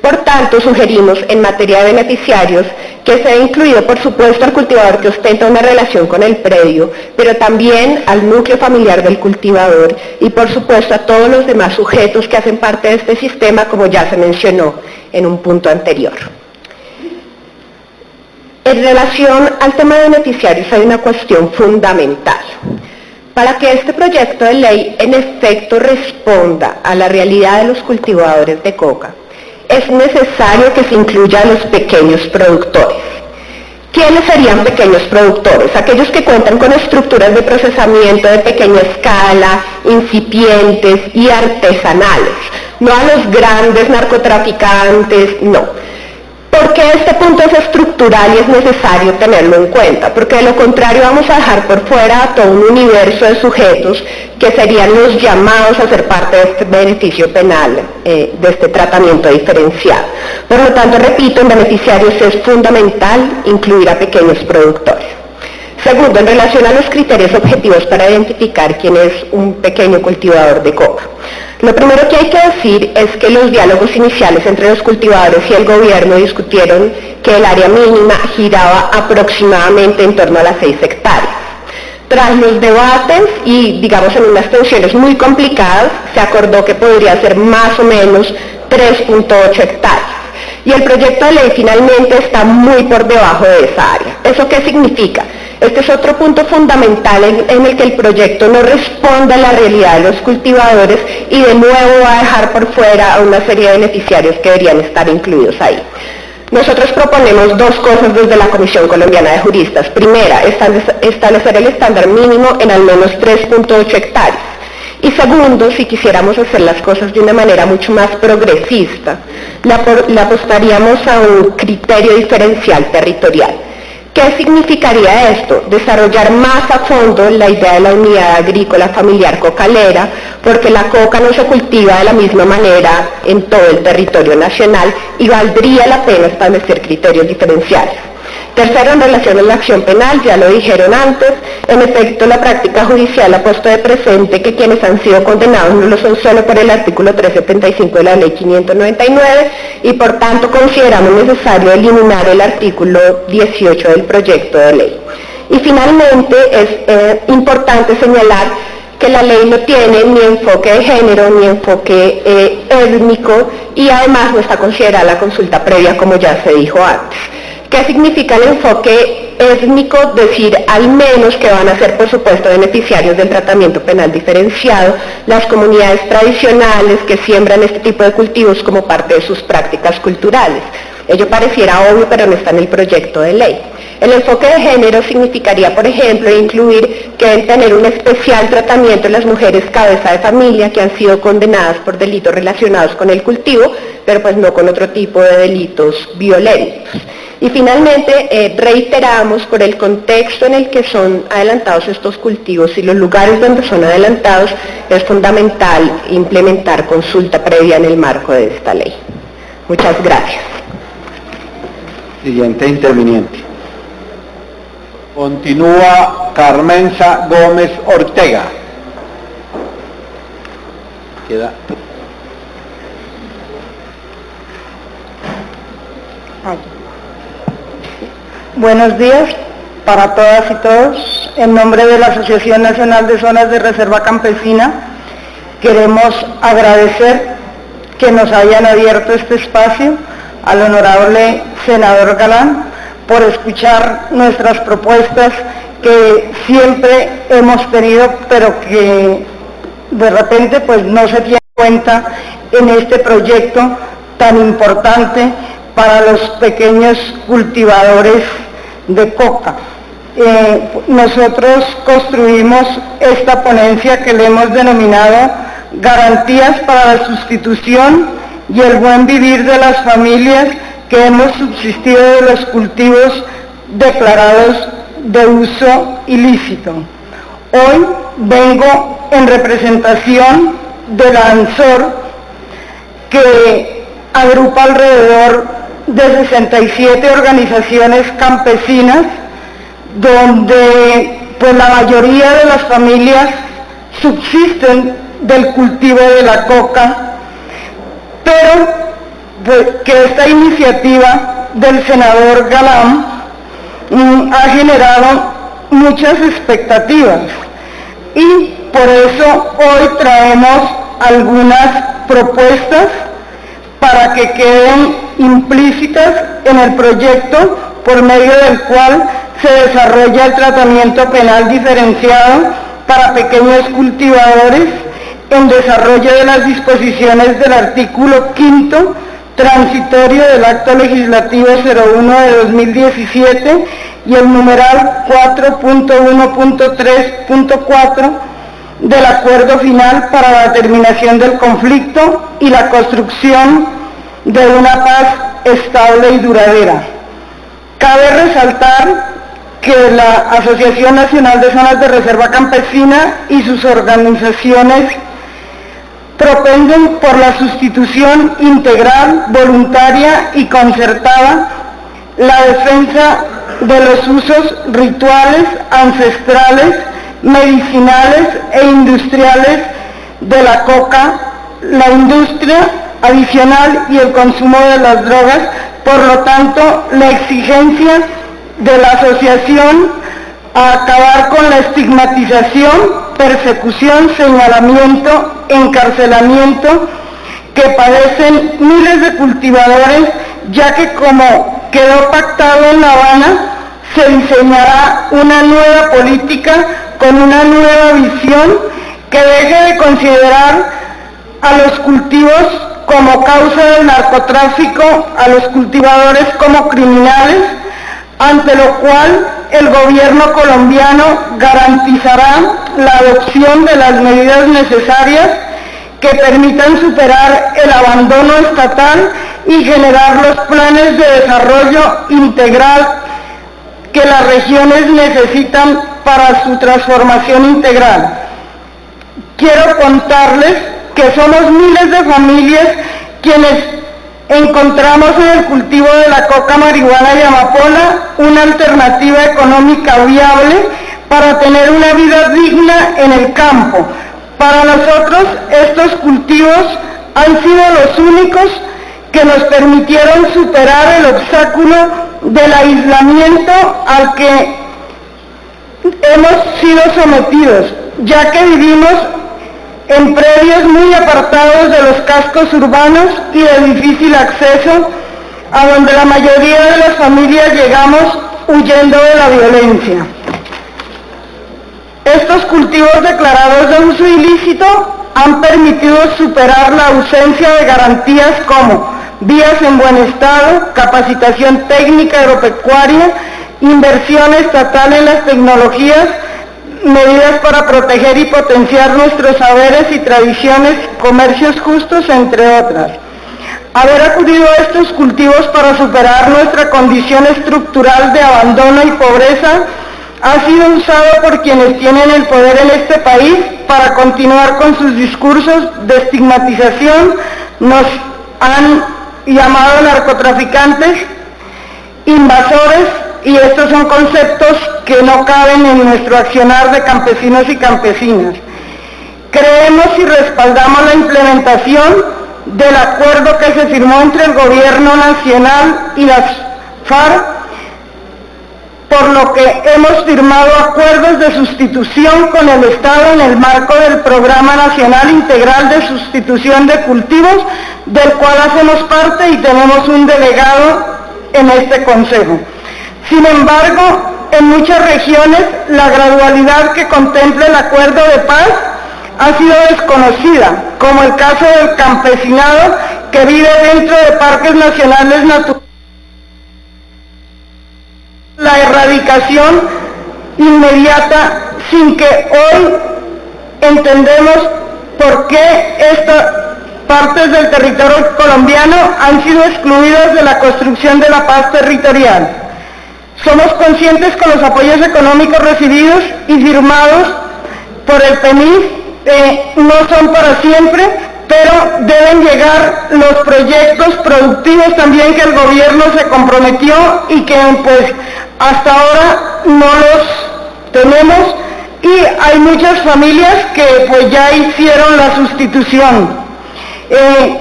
Por tanto, sugerimos en materia de beneficiarios que sea incluido, por supuesto, al cultivador que ostenta una relación con el predio, pero también al núcleo familiar del cultivador y, por supuesto, a todos los demás sujetos que hacen parte de este sistema, como ya se mencionó en un punto anterior. En relación al tema de beneficiarios hay una cuestión fundamental. Para que este proyecto de ley en efecto responda a la realidad de los cultivadores de coca, es necesario que se incluya a los pequeños productores. ¿Quiénes serían pequeños productores? Aquellos que cuentan con estructuras de procesamiento de pequeña escala, incipientes y artesanales. No a los grandes narcotraficantes, no. ¿Por qué este punto es estructural y es necesario tenerlo en cuenta? Porque de lo contrario vamos a dejar por fuera a todo un universo de sujetos que serían los llamados a ser parte de este beneficio penal, de este tratamiento diferenciado. Por lo tanto, repito, en beneficiarios es fundamental incluir a pequeños productores. Segundo, en relación a los criterios objetivos para identificar quién es un pequeño cultivador de coca. Lo primero que hay que decir es que los diálogos iniciales entre los cultivadores y el gobierno discutieron que el área mínima giraba aproximadamente en torno a las 6 hectáreas. Tras los debates y, digamos, en unas tensiones muy complicadas, se acordó que podría ser más o menos 3.8 hectáreas. Y el proyecto de ley finalmente está muy por debajo de esa área. ¿Eso qué significa? Este es otro punto fundamental en el que el proyecto no responde a la realidad de los cultivadores y de nuevo va a dejar por fuera a una serie de beneficiarios que deberían estar incluidos ahí. Nosotros proponemos 2 cosas desde la Comisión Colombiana de Juristas. Primera, establecer el estándar mínimo en al menos 3.8 hectáreas. Y segundo, si quisiéramos hacer las cosas de una manera mucho más progresista, le apostaríamos a un criterio diferencial territorial. ¿Qué significaría esto? Desarrollar más a fondo la idea de la unidad agrícola familiar cocalera, porque la coca no se cultiva de la misma manera en todo el territorio nacional y valdría la pena establecer criterios diferenciales. Tercero, en relación a la acción penal, ya lo dijeron antes, En efecto, la práctica judicial ha puesto de presente que quienes han sido condenados no lo son solo por el artículo 375 de la Ley 599 y por tanto consideramos necesario eliminar el artículo 18 del proyecto de ley. Y finalmente es importante señalar que la ley no tiene ni enfoque de género ni enfoque étnico y además no está considerada la consulta previa como ya se dijo antes. ¿Qué significa el enfoque étnico? Decir al menos que van a ser por supuesto beneficiarios del tratamiento penal diferenciado las comunidades tradicionales que siembran este tipo de cultivos como parte de sus prácticas culturales. Ello pareciera obvio, pero no está en el proyecto de ley. El enfoque de género significaría, por ejemplo, incluir que deben tener un especial tratamiento las mujeres cabeza de familia que han sido condenadas por delitos relacionados con el cultivo, pero pues no con otro tipo de delitos violentos. Y finalmente, reiteramos por el contexto en el que son adelantados estos cultivos y los lugares donde son adelantados, es fundamental implementar consulta previa en el marco de esta ley. Muchas gracias. Siguiente interviniente. Continúa Carmenza Gómez Ortega. Queda. Buenos días para todas y todos. En nombre de la Asociación Nacional de Zonas de Reserva Campesina, queremos agradecer que nos hayan abierto este espacio al honorable senador Galán por escuchar nuestras propuestas que siempre hemos tenido, pero que de repente pues no se tiene en cuenta en este proyecto tan importante para los pequeños cultivadores de coca. Nosotros construimos esta ponencia que le hemos denominado Garantías para la Sustitución y el Buen Vivir de las Familias que hemos subsistido de los cultivos declarados de uso ilícito. Hoy vengo en representación de la ANSOR, que agrupa alrededor de 67 organizaciones campesinas, donde pues la mayoría de las familias subsisten del cultivo de la coca, pero que esta iniciativa del senador Galán ha generado muchas expectativas y por eso hoy traemos algunas propuestas para que queden implícitas en el proyecto por medio del cual se desarrolla el tratamiento penal diferenciado para pequeños cultivadores en desarrollo de las disposiciones del artículo 5º transitorio del Acto Legislativo 01 de 2017 y el numeral 4.1.3.4 del Acuerdo Final para la Terminación del Conflicto y la Construcción de una Paz Estable y Duradera. Cabe resaltar que la Asociación Nacional de Zonas de Reserva Campesina y sus organizaciones propenden por la sustitución integral, voluntaria y concertada, la defensa de los usos rituales, ancestrales, medicinales e industriales de la coca, la industria adicional y el consumo de las drogas. Por lo tanto, la exigencia de la asociación a acabar con la estigmatización, persecución, señalamiento, encarcelamiento que padecen miles de cultivadores, ya que como quedó pactado en La Habana, se diseñará una nueva política con una nueva visión que deje de considerar a los cultivos como causa del narcotráfico, a los cultivadores como criminales, ante lo cual el gobierno colombiano garantizará la adopción de las medidas necesarias que permitan superar el abandono estatal y generar los planes de desarrollo integral que las regiones necesitan para su transformación integral. Quiero contarles que somos miles de familias quienes encontramos en el cultivo de la coca, marihuana y amapola una alternativa económica viable para tener una vida digna en el campo. Para nosotros estos cultivos han sido los únicos que nos permitieron superar el obstáculo del aislamiento al que hemos sido sometidos, ya que vivimos en predios muy apartados de los cascos urbanos y de difícil acceso, a donde la mayoría de las familias llegamos huyendo de la violencia. Estos cultivos declarados de uso ilícito han permitido superar la ausencia de garantías como vías en buen estado, capacitación técnica agropecuaria, inversión estatal en las tecnologías, medidas para proteger y potenciar nuestros saberes y tradiciones, comercios justos, entre otras. Haber acudido a estos cultivos para superar nuestra condición estructural de abandono y pobreza ha sido usado por quienes tienen el poder en este país para continuar con sus discursos de estigmatización. Nos han llamado narcotraficantes, invasores, y estos son conceptos que no caben en nuestro accionar de campesinos y campesinas. Creemos y respaldamos la implementación del acuerdo que se firmó entre el Gobierno Nacional y las FARC, por lo que hemos firmado acuerdos de sustitución con el Estado en el marco del Programa Nacional Integral de Sustitución de Cultivos, del cual hacemos parte y tenemos un delegado en este Consejo. Sin embargo, en muchas regiones la gradualidad que contempla el acuerdo de paz ha sido desconocida, como el caso del campesinado que vive dentro de parques nacionales naturales. La erradicación inmediata, sin que hoy entendemos por qué estas partes del territorio colombiano han sido excluidas de la construcción de la paz territorial. Somos conscientes que los apoyos económicos recibidos y firmados por el PENIS no son para siempre, pero deben llegar los proyectos productivos también que el gobierno se comprometió y que pues hasta ahora no los tenemos, y hay muchas familias que pues ya hicieron la sustitución.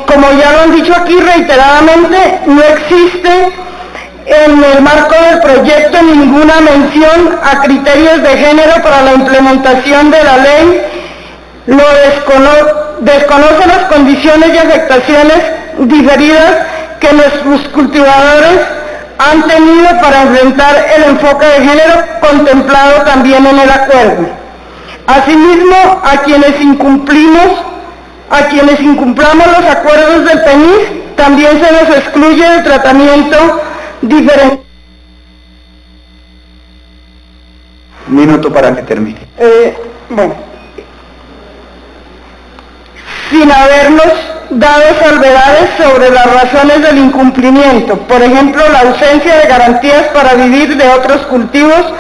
Como ya lo han dicho aquí reiteradamente, no existe en el marco del proyecto ninguna mención a criterios de género para la implementación de la ley. Desconoce las condiciones y afectaciones diferidas que nuestros cultivadores han tenido para enfrentar el enfoque de género contemplado también en el acuerdo. Asimismo, a quienes incumplamos los acuerdos del PENIS, también se nos excluye el tratamiento diferente. Un minuto para que termine. Sin habernos dado salvedades sobre las razones del incumplimiento, por ejemplo, la ausencia de garantías para vivir de otros cultivos,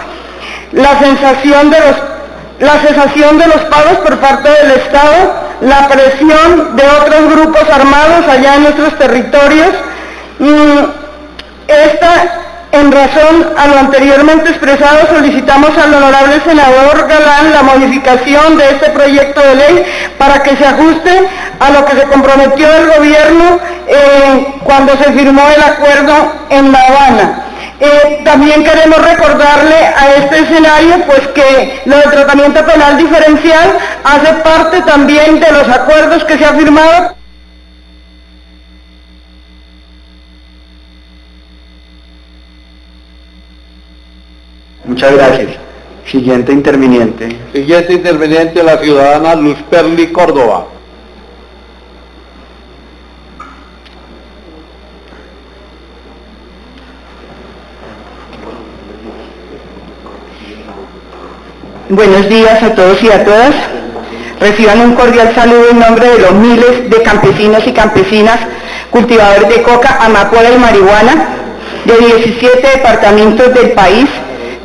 la cesación de los pagos por parte del Estado, la presión de otros grupos armados allá en nuestros territorios. En razón a lo anteriormente expresado, solicitamos al honorable senador Galán la modificación de este proyecto de ley para que se ajuste a lo que se comprometió el gobierno cuando se firmó el acuerdo en La Habana. También queremos recordarle a este escenario pues que lo del tratamiento penal diferencial hace parte también de los acuerdos que se ha firmado. Muchas gracias. Siguiente interviniente. Siguiente interviniente, la ciudadana Luz Perli Córdoba. Buenos días a todos y a todas. Reciban un cordial saludo en nombre de los miles de campesinos y campesinas, cultivadores de coca, amapola y marihuana, de 17 departamentos del país,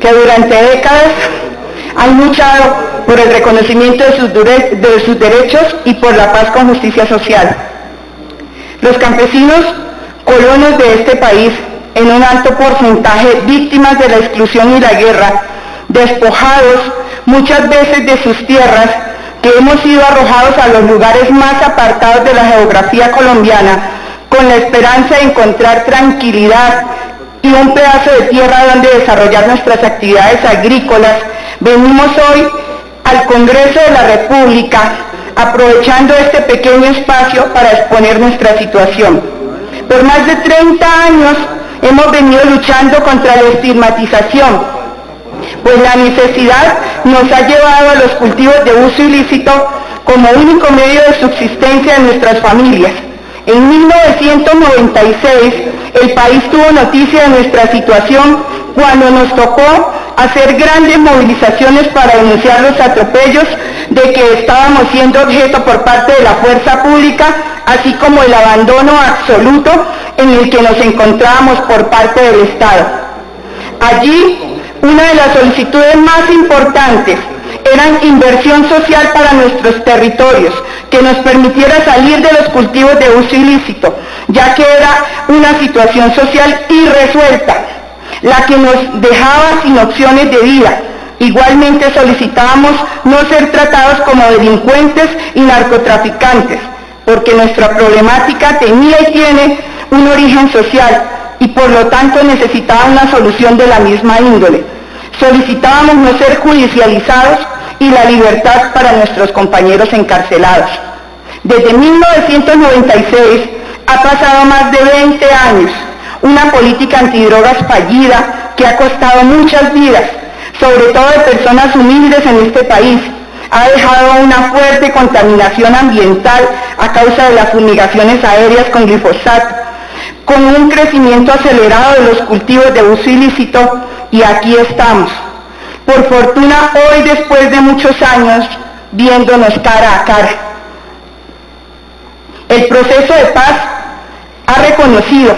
que durante décadas han luchado por el reconocimiento de sus derechos y por la paz con justicia social. Los campesinos colonos de este país, en un alto porcentaje víctimas de la exclusión y la guerra, despojados muchas veces de sus tierras, que hemos sido arrojados a los lugares más apartados de la geografía colombiana, con la esperanza de encontrar tranquilidad y un pedazo de tierra donde desarrollar nuestras actividades agrícolas, venimos hoy al Congreso de la República, aprovechando este pequeño espacio para exponer nuestra situación. Por más de 30 años hemos venido luchando contra la estigmatización, pues la necesidad nos ha llevado a los cultivos de uso ilícito como único medio de subsistencia de nuestras familias. En 1996 el país tuvo noticia de nuestra situación cuando nos tocó hacer grandes movilizaciones para denunciar los atropellos de que estábamos siendo objeto por parte de la fuerza pública, así como el abandono absoluto en el que nos encontrábamos por parte del Estado. Allí, una de las solicitudes más importantes eran inversión social para nuestros territorios, que nos permitiera salir de los cultivos de uso ilícito, ya que era una situación social irresuelta, la que nos dejaba sin opciones de vida. Igualmente solicitábamos no ser tratados como delincuentes y narcotraficantes, porque nuestra problemática tenía y tiene un origen social y por lo tanto necesitaba una solución de la misma índole. Solicitábamos no ser judicializados y la libertad para nuestros compañeros encarcelados. Desde 1996 ha pasado más de 20 años, una política antidrogas fallida que ha costado muchas vidas, sobre todo de personas humildes en este país. Ha dejado una fuerte contaminación ambiental a causa de las fumigaciones aéreas con glifosato, con un crecimiento acelerado de los cultivos de uso ilícito, y aquí estamos. Por fortuna, hoy, después de muchos años, viéndonos cara a cara. El proceso de paz ha reconocido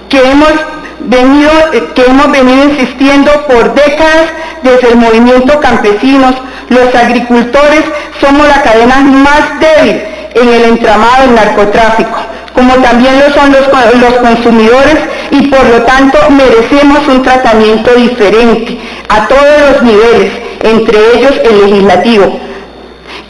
que hemos venido insistiendo por décadas desde el movimiento campesinos. Los agricultores somos la cadena más débil en el entramado del narcotráfico, como también lo son los consumidores, y por lo tanto merecemos un tratamiento diferente a todos los niveles, entre ellos el legislativo.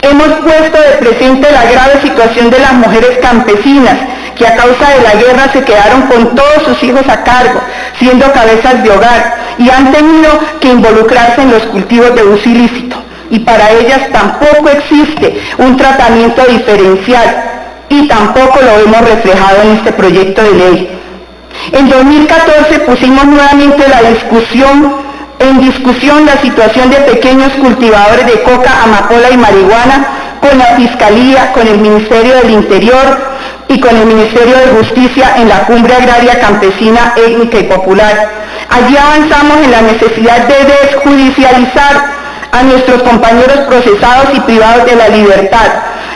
Hemos puesto de presente la grave situación de las mujeres campesinas, que a causa de la guerra se quedaron con todos sus hijos a cargo, siendo cabezas de hogar, y han tenido que involucrarse en los cultivos de uso ilícito. Y para ellas tampoco existe un tratamiento diferencial, y tampoco lo hemos reflejado en este proyecto de ley. En 2014 pusimos nuevamente en discusión la situación de pequeños cultivadores de coca, amapola y marihuana con la Fiscalía, con el Ministerio del Interior y con el Ministerio de Justicia en la Cumbre Agraria Campesina, Étnica y Popular. Allí avanzamos en la necesidad de desjudicializar a nuestros compañeros procesados y privados de la libertad,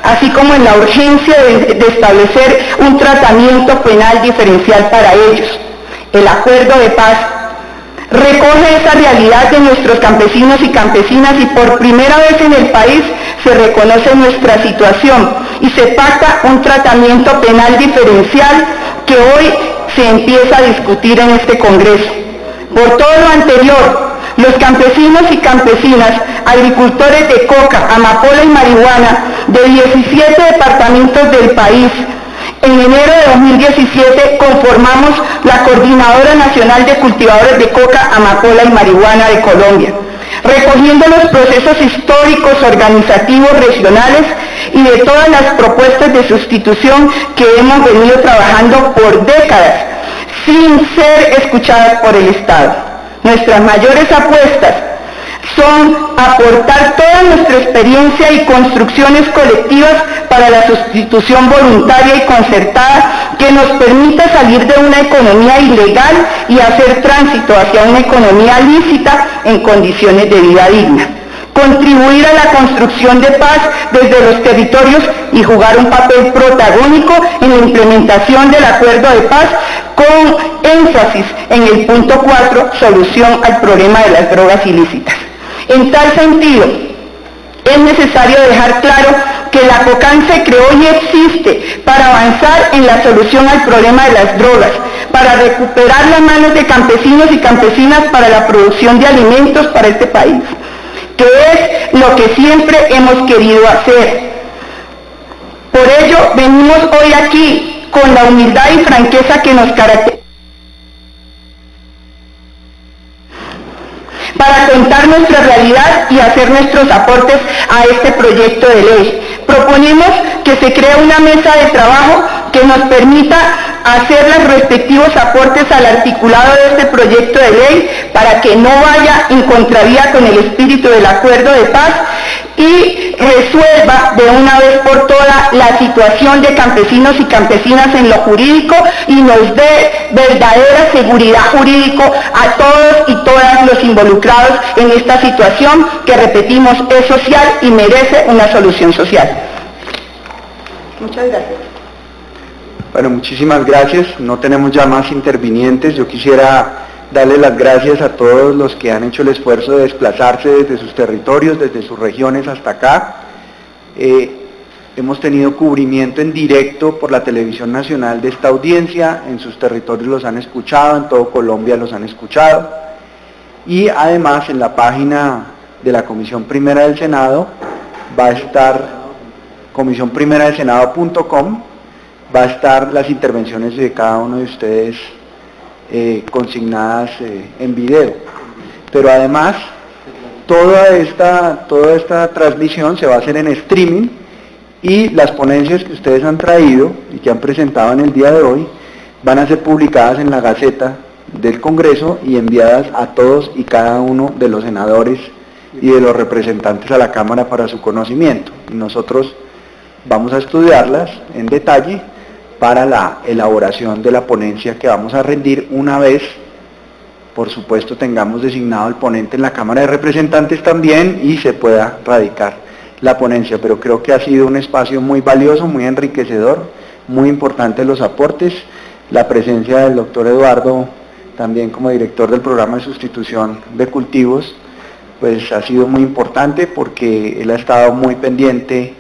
así como en la urgencia de establecer un tratamiento penal diferencial para ellos. El acuerdo de paz recoge esa realidad de nuestros campesinos y campesinas, y por primera vez en el país se reconoce nuestra situación y se pacta un tratamiento penal diferencial que hoy se empieza a discutir en este Congreso. Por todo lo anterior, los campesinos y campesinas, agricultores de coca, amapola y marihuana de 17 departamentos del país, en enero de 2017 conformamos la Coordinadora Nacional de Cultivadores de Coca, Amapola y Marihuana de Colombia, recogiendo los procesos históricos, organizativos, regionales y de todas las propuestas de sustitución que hemos venido trabajando por décadas, sin ser escuchadas por el Estado. Nuestras mayores apuestas son aportar toda nuestra experiencia y construcciones colectivas para la sustitución voluntaria y concertada que nos permita salir de una economía ilegal y hacer tránsito hacia una economía lícita en condiciones de vida digna. Contribuir a la construcción de paz desde los territorios y jugar un papel protagónico en la implementación del acuerdo de paz, con énfasis en el punto 4, solución al problema de las drogas ilícitas. En tal sentido, es necesario dejar claro que que la COCAN se creó y existe para avanzar en la solución al problema de las drogas, para recuperar las manos de campesinos y campesinas para la producción de alimentos para este país, que es lo que siempre hemos querido hacer. Por ello, venimos hoy aquí con la humildad y franqueza que nos caracteriza, para contar nuestra realidad y hacer nuestros aportes a este proyecto de ley. Proponemos que se cree una mesa de trabajo que nos permita hacer los respectivos aportes al articulado de este proyecto de ley para que no vaya en contravía con el espíritu del acuerdo de paz y resuelva de una vez por todas la situación de campesinos y campesinas en lo jurídico y nos dé verdadera seguridad jurídica a todos y todas los involucrados en esta situación que, repetimos, es social y merece una solución social. Muchas gracias. Bueno, muchísimas gracias. No tenemos ya más intervinientes. Yo quisiera darle las gracias a todos los que han hecho el esfuerzo de desplazarse desde sus territorios, desde sus regiones hasta acá. Hemos tenido cubrimiento en directo por la Televisión Nacional de esta audiencia, en sus territorios los han escuchado, en todo Colombia los han escuchado, y además en la página de la Comisión Primera del Senado va a estar comisionprimeradelsenado.com, va a estar las intervenciones de cada uno de ustedes consignadas en video. Pero además, toda esta transmisión se va a hacer en streaming y las ponencias que ustedes han traído y que han presentado en el día de hoy van a ser publicadas en la Gaceta del Congreso y enviadas a todos y cada uno de los senadores y de los representantes a la Cámara para su conocimiento. Y nosotros vamos a estudiarlas en detalle para la elaboración de la ponencia que vamos a rendir una vez, por supuesto, tengamos designado el ponente en la Cámara de Representantes también y se pueda radicar la ponencia. Pero creo que ha sido un espacio muy valioso, muy enriquecedor, muy importante los aportes. La presencia del doctor Eduardo, también como director del programa de sustitución de cultivos, pues ha sido muy importante porque él ha estado muy pendiente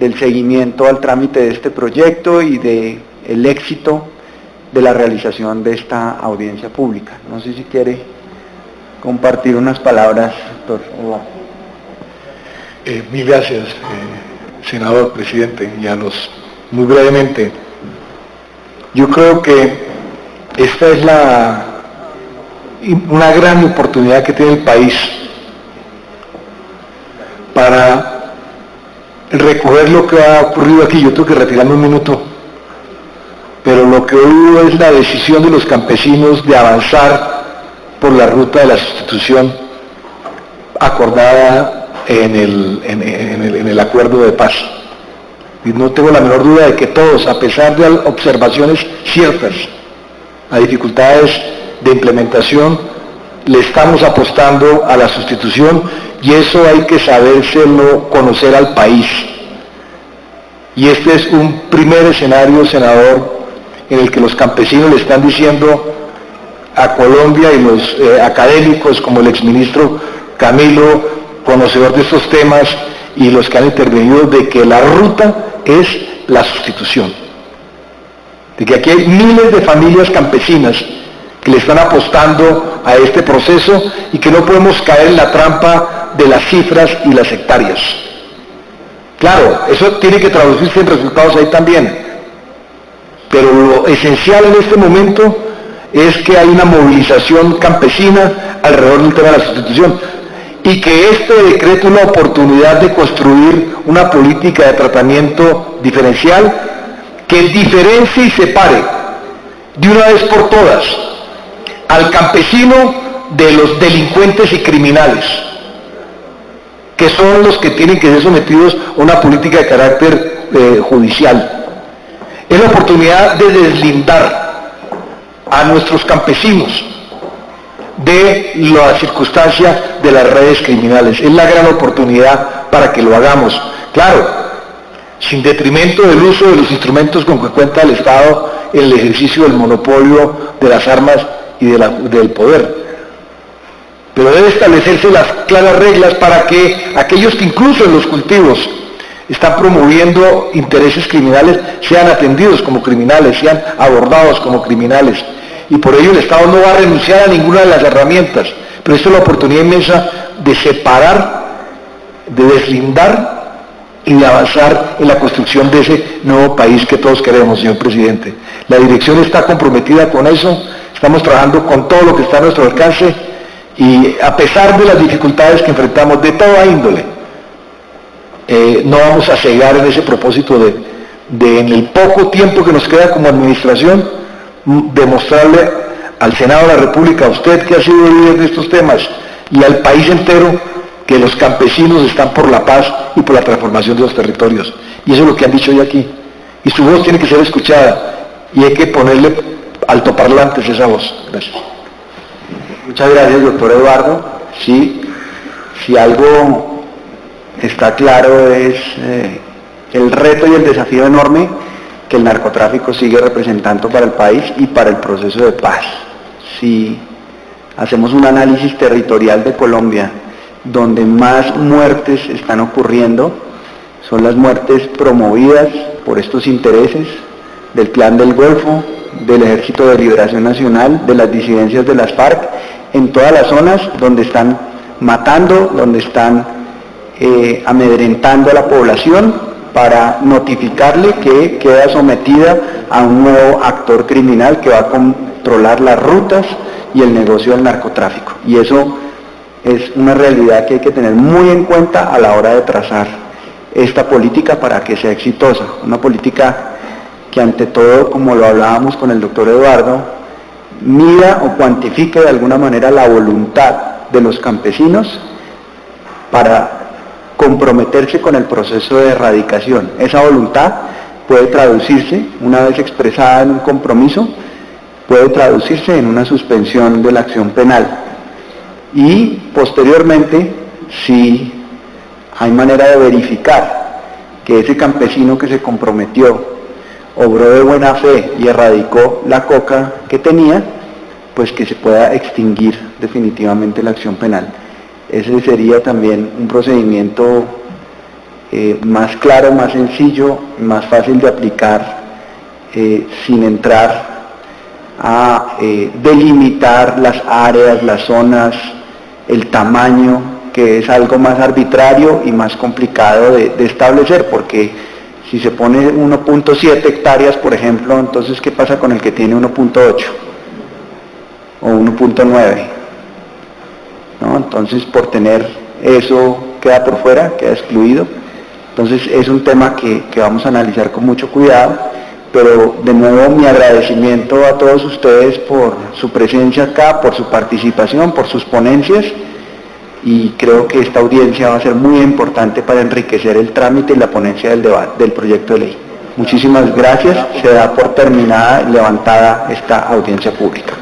del seguimiento al trámite de este proyecto y del éxito de la realización de esta audiencia pública. No sé si quiere compartir unas palabras, doctor Eduardo. Mil gracias, senador, presidente. Muy brevemente, yo creo que esta es una gran oportunidad que tiene el país para recoger lo que ha ocurrido aquí. Yo tengo que retirarme un minuto, pero lo que hubo es la decisión de los campesinos de avanzar por la ruta de la sustitución acordada en el acuerdo de paz. Y no tengo la menor duda de que todos, a pesar de observaciones ciertas a dificultades de implementación, le estamos apostando a la sustitución, y eso hay que sabérselo conocer al país. Y este es un primer escenario, senador, en el que los campesinos le están diciendo a Colombia y los académicos como el exministro Camilo, conocedor de estos temas, y los que han intervenido, de que la ruta es la sustitución. De que aquí hay miles de familias campesinas que le están apostando a este proceso y que no podemos caer en la trampa de las cifras y las hectáreas. Claro, eso tiene que traducirse en resultados ahí también, pero lo esencial en este momento es que hay una movilización campesina alrededor del tema de la sustitución y que este decreto es una oportunidad de construir una política de tratamiento diferencial que diferencie y separe de una vez por todas al campesino de los delincuentes y criminales, que son los que tienen que ser sometidos a una política de carácter judicial. Es la oportunidad de deslindar a nuestros campesinos de la circunstancia de las redes criminales. Es la gran oportunidad para que lo hagamos. Claro, sin detrimento del uso de los instrumentos con que cuenta el Estado en el ejercicio del monopolio de las armas y del poder. Pero debe establecerse las claras reglas para que aquellos que incluso en los cultivos están promoviendo intereses criminales, sean atendidos como criminales, sean abordados como criminales. Y por ello el Estado no va a renunciar a ninguna de las herramientas, pero esta es la oportunidad inmensa de separar, de deslindar y de avanzar en la construcción de ese nuevo país que todos queremos, señor presidente. La dirección está comprometida con eso, estamos trabajando con todo lo que está a nuestro alcance y a pesar de las dificultades que enfrentamos de toda índole, no vamos a cegar en ese propósito de en el poco tiempo que nos queda como administración, demostrarle al Senado de la República, a usted que ha sido líder de estos temas, y al país entero, que los campesinos están por la paz y por la transformación de los territorios. Y eso es lo que han dicho hoy aquí. Y su voz tiene que ser escuchada, y hay que ponerle altoparlantes esa voz. Gracias. Muchas gracias, doctor Eduardo. Sí, si algo está claro es el reto y el desafío enorme que el narcotráfico sigue representando para el país y para el proceso de paz. Si hacemos un análisis territorial de Colombia, donde más muertes están ocurriendo son las muertes promovidas por estos intereses del Clan del Golfo, del Ejército de Liberación Nacional, de las disidencias de las FARC, en todas las zonas donde están matando, donde están amedrentando a la población para notificarle que queda sometida a un nuevo actor criminal que va a controlar las rutas y el negocio del narcotráfico. Y eso es una realidad que hay que tener muy en cuenta a la hora de trazar esta política para que sea exitosa. Una política que ante todo, como lo hablábamos con el doctor Eduardo, mida o cuantifique de alguna manera la voluntad de los campesinos para comprometerse con el proceso de erradicación. Esa voluntad puede traducirse, una vez expresada en un compromiso, puede traducirse en una suspensión de la acción penal. Y posteriormente, si hay manera de verificar que ese campesino que se comprometió obró de buena fe y erradicó la coca que tenía, pues que se pueda extinguir definitivamente la acción penal. Ese sería también un procedimiento más claro, más sencillo, más fácil de aplicar, sin entrar a delimitar las áreas, las zonas, el tamaño, que es algo más arbitrario y más complicado de establecer, porque si se pone 1.7 hectáreas, por ejemplo, entonces ¿qué pasa con el que tiene 1.8 o 1.9? ¿No? Entonces, por tener eso queda por fuera, queda excluido. Entonces es un tema que vamos a analizar con mucho cuidado, pero de nuevo mi agradecimiento a todos ustedes por su presencia acá, por su participación, por sus ponencias, y creo que esta audiencia va a ser muy importante para enriquecer el trámite y la ponencia del debate del proyecto de ley. Muchísimas gracias, se da por terminada y levantada esta audiencia pública.